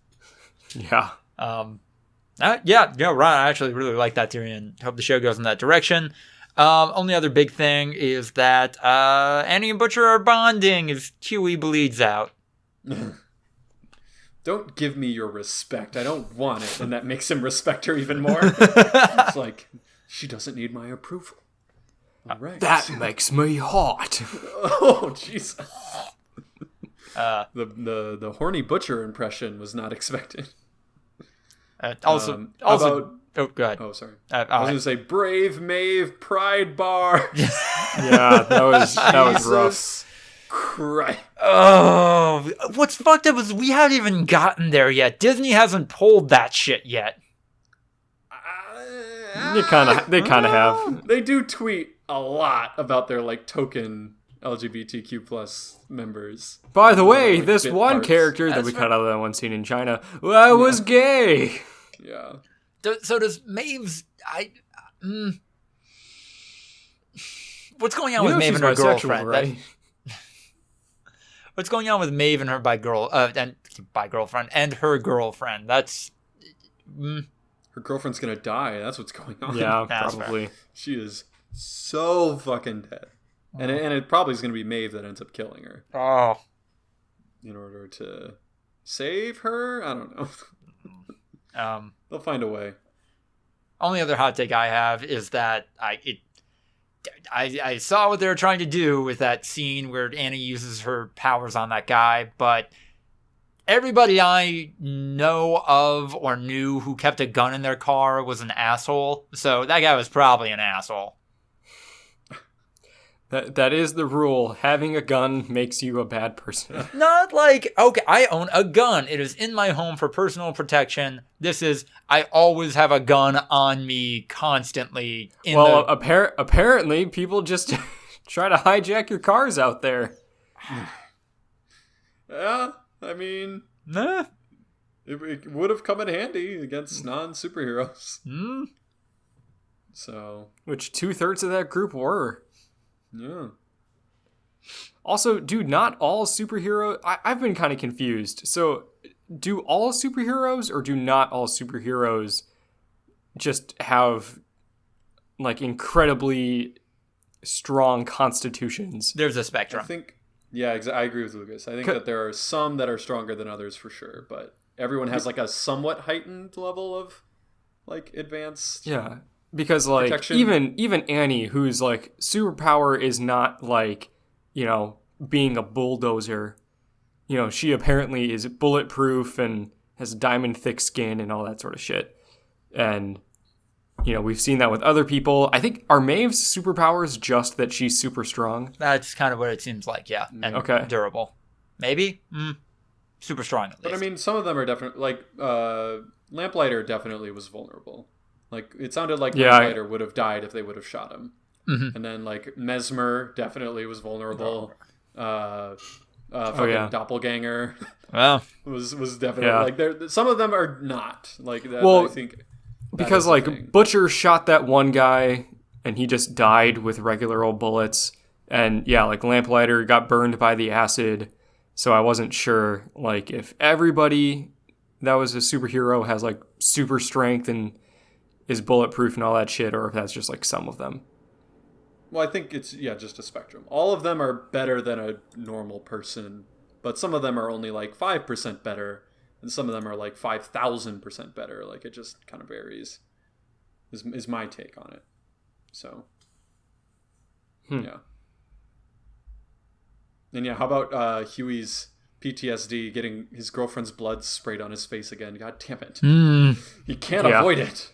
Yeah. Ryan, I actually really like that theory and hope the show goes in that direction. Only other big thing is that Annie and Butcher are bonding as Huey bleeds out. Don't give me your respect. I don't want it. And that makes him respect her even more. It's like, she doesn't need my approval. All right. That makes me hot. Oh, Jesus. The horny Butcher impression was not expected. Also, go ahead. Oh, sorry. I was going to say Brave Maeve Pride Bar. Yeah, that was rough. Christ. Oh, what's fucked up is we haven't even gotten there yet. Disney hasn't pulled that shit yet. They kind of have. They do tweet a lot about their like token LGBTQ plus members. By the way, like, this one parts. Character that we cut out of that one scene in China, was gay. Yeah. So does Maeve's... What's going on with Maeve and her girlfriend? Right? What's going on with Maeve and her girlfriend and her girlfriend? That's her her girlfriend's gonna die. That's what's going on. Yeah, That's probably. She is so fucking dead. And it probably is going to be Maeve that ends up killing her. Oh. In order to save her? I don't know. They'll find a way. Only other hot take I have is that I saw what they were trying to do with that scene where Annie uses her powers on that guy, but everybody I know of or knew who kept a gun in their car was an asshole. So that guy was probably an asshole. That is the rule. Having a gun makes you a bad person. Not like, okay, I own a gun. It is in my home for personal protection. This is, I always have a gun on me constantly. Apparently people just try to hijack your cars out there. Yeah, I mean, Nah. it would have come in handy against non-superheroes. Mm. So, Which 2/3 of that group were. yeah. Also, dude, not all superheroes... I've been kind of confused. So, do all superheroes or do not all superheroes just have, like, incredibly strong constitutions? There's a I spectrum. think, yeah, I agree with Lucas. I think that there are some that are stronger than others for sure, but everyone has like a somewhat heightened level of like advanced. Yeah, because like protection. even Annie, whose like superpower is not like, you know, being a bulldozer. You know, she apparently is bulletproof and has diamond thick skin and all that sort of shit. And you know, we've seen that with other people. I think, are Maeve's superpowers just that she's super strong? That's kind of what it seems like, yeah. And Okay. durable. Maybe? Super strong, at least. But I mean, some of them are definitely like Lamplighter definitely was vulnerable. Like it sounded like Lamplighter would have died if they would have shot him. Mm-hmm. And then like Mesmer definitely was vulnerable. Doppelganger Well, was definitely like there. Some of them are not like that. Well, I think because like Butcher shot that one guy and he just died with regular old bullets. And yeah, like Lamplighter got burned by the acid. So I wasn't sure like if everybody that was a superhero has like super strength and is bulletproof and all that shit, or if that's just like some of them. Well, I think it's just a spectrum. All of them are better than a normal person, but some of them are only like 5% better, and some of them are like 5,000% better. Like it just kind of varies. Is my take on it. So, yeah. And yeah, how about Huey's PTSD, getting his girlfriend's blood sprayed on his face again? God damn it! He can't avoid it.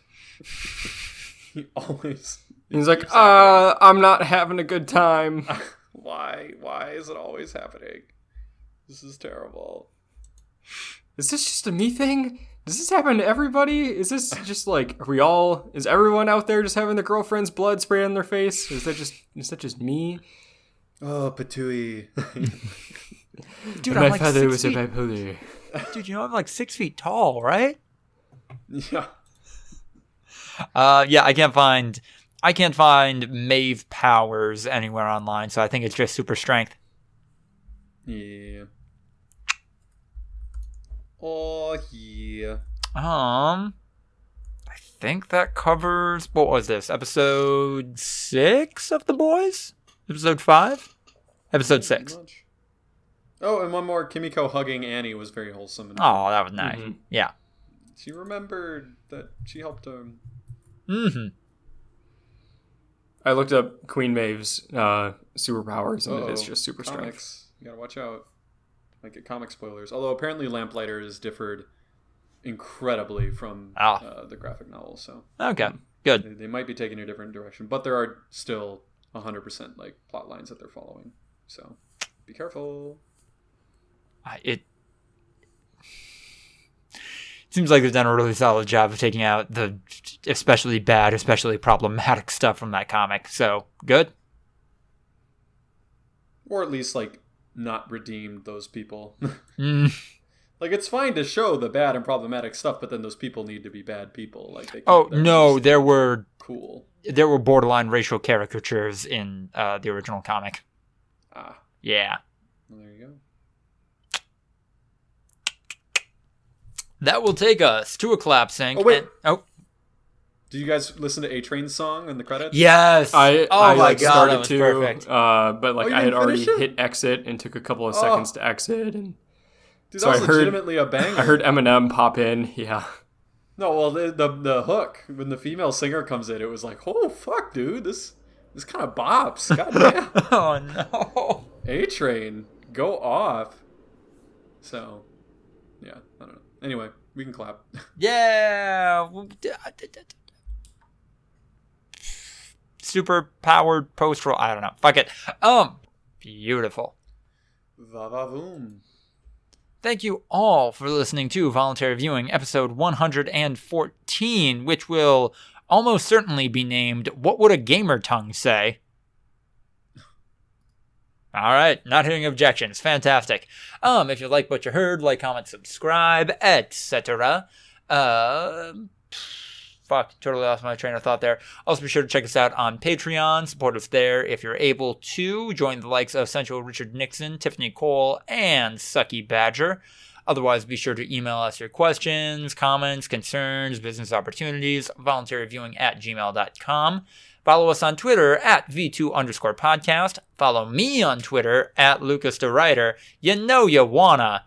He always. He's like, I'm not having a good time. Why? Why is it always happening? This is terrible. Is this just a me thing? Does this happen to everybody? Is this just like, is everyone out there just having their girlfriend's blood sprayed on their face? Is that just me? Oh, Patooey. dude, my I'm like father 6 was feet. a bipolar. Dude, you know I'm like 6 feet tall, right? Yeah. Yeah, I can't find Maeve powers anywhere online, so I think it's just super strength. Yeah. Oh, yeah. I think that covers, what was this, episode 6 of The Boys? Episode 5? Episode 6. Oh, and one more. Kimiko hugging Annie was very wholesome. Oh, that was nice. Mm-hmm. Yeah. She remembered that she helped him. Mm-hmm. I looked up Queen Maeve's superpowers, and it is just super strength. Comics. You gotta watch out. Might get comic spoilers. Although apparently Lamplighter has differed incredibly from the graphic novel, so Okay, good. they might be taking a different direction, but there are still 100% like plot lines that they're following. So be careful. It seems like they've done a really solid job of taking out the especially bad, especially problematic stuff from that comic. So good. Or at least like not redeemed those people. Mm. Like it's fine to show the bad and problematic stuff, but then those people need to be bad people. Like they Oh no, there were borderline racial caricatures in the original comic. Ah, Yeah. well, there you go. That will take us to a collapsing. Oh, wait. Did you guys listen to A-Train's song in the credits? Yes. I my god, started that was to, perfect. but like you I had didn't already finish it? hit exit and took a couple of seconds to exit, and Dude, so that was I heard- legitimately a banger. I heard Eminem pop in. Yeah. No, well, the hook when the female singer comes in, it was like, oh fuck, dude, this kind of bops. Goddamn. Oh no. A-Train, go off. So, yeah, I don't know. Anyway, we can clap. Yeah. Super powered post roll. I don't know. Fuck it. Beautiful. Va-va-voom. Thank you all for listening to Voluntary Viewing, episode 114, which will almost certainly be named What Would a Gamer Tongue Say? All right, not hearing objections. Fantastic. If you like what you heard, like, comment, subscribe, etc. Totally lost my train of thought there. Also, be sure to check us out on Patreon. Support us there if you're able to. Join the likes of Central Richard Nixon, Tiffany Cole, and Sucky Badger. Otherwise, be sure to email us your questions, comments, concerns, business opportunities, voluntaryviewing@gmail.com. Follow us on Twitter at V2_podcast. Follow me on Twitter at Lucas the Writer. You know you wanna.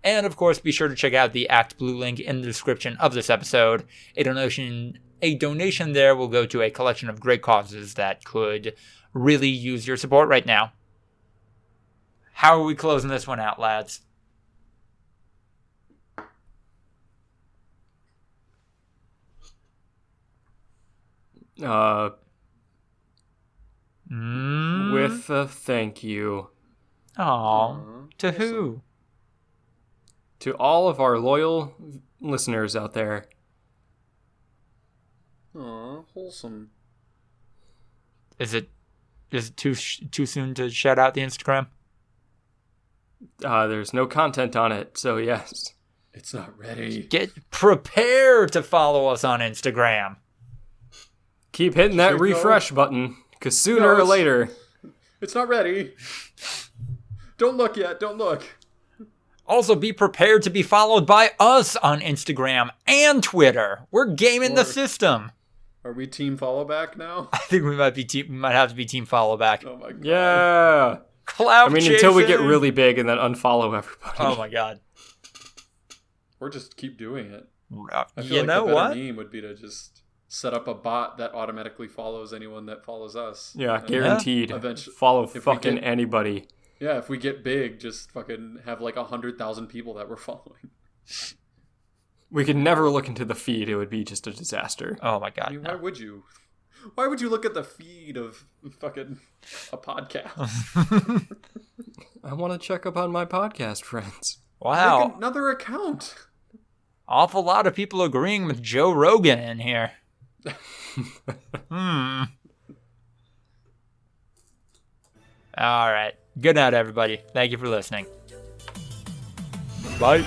And of course, be sure to check out the Act Blue link in the description of this episode. A donation there will go to a collection of great causes that could really use your support right now. How are we closing this one out, lads? With a thank you. Aw, to who? To all of our loyal listeners out there. Aw, wholesome. Is it too soon to shout out the Instagram? There's no content on it, so yes. It's not ready. Get prepared to follow us on Instagram. Keep hitting that Should refresh button, because sooner or it's- later... It's not ready. Don't look yet. Don't look. Also, be prepared to be followed by us on Instagram and Twitter. We're gaming the system. Are we team follow back now? I think we might have to be team follow back. Oh my god. Yeah! Cloud Until we get chasing. really big and then unfollow everybody. Oh my god. Or just keep doing it. I feel You like know the better what? meme would be to just set up a bot that automatically follows anyone that follows us. Yeah, And guaranteed. eventually- Follow if we fucking get- anybody. Yeah, if we get big, just fucking have like 100,000 people that we're following. We could never look into the feed. It would be just a disaster. Oh my god. I mean, no. why would you? Why would you look at the feed of fucking a podcast? I want to check up on my podcast friends. Wow. Make another account. Awful lot of people agreeing with Joe Rogan in here. All right. Good night, everybody. Thank you for listening. Bye.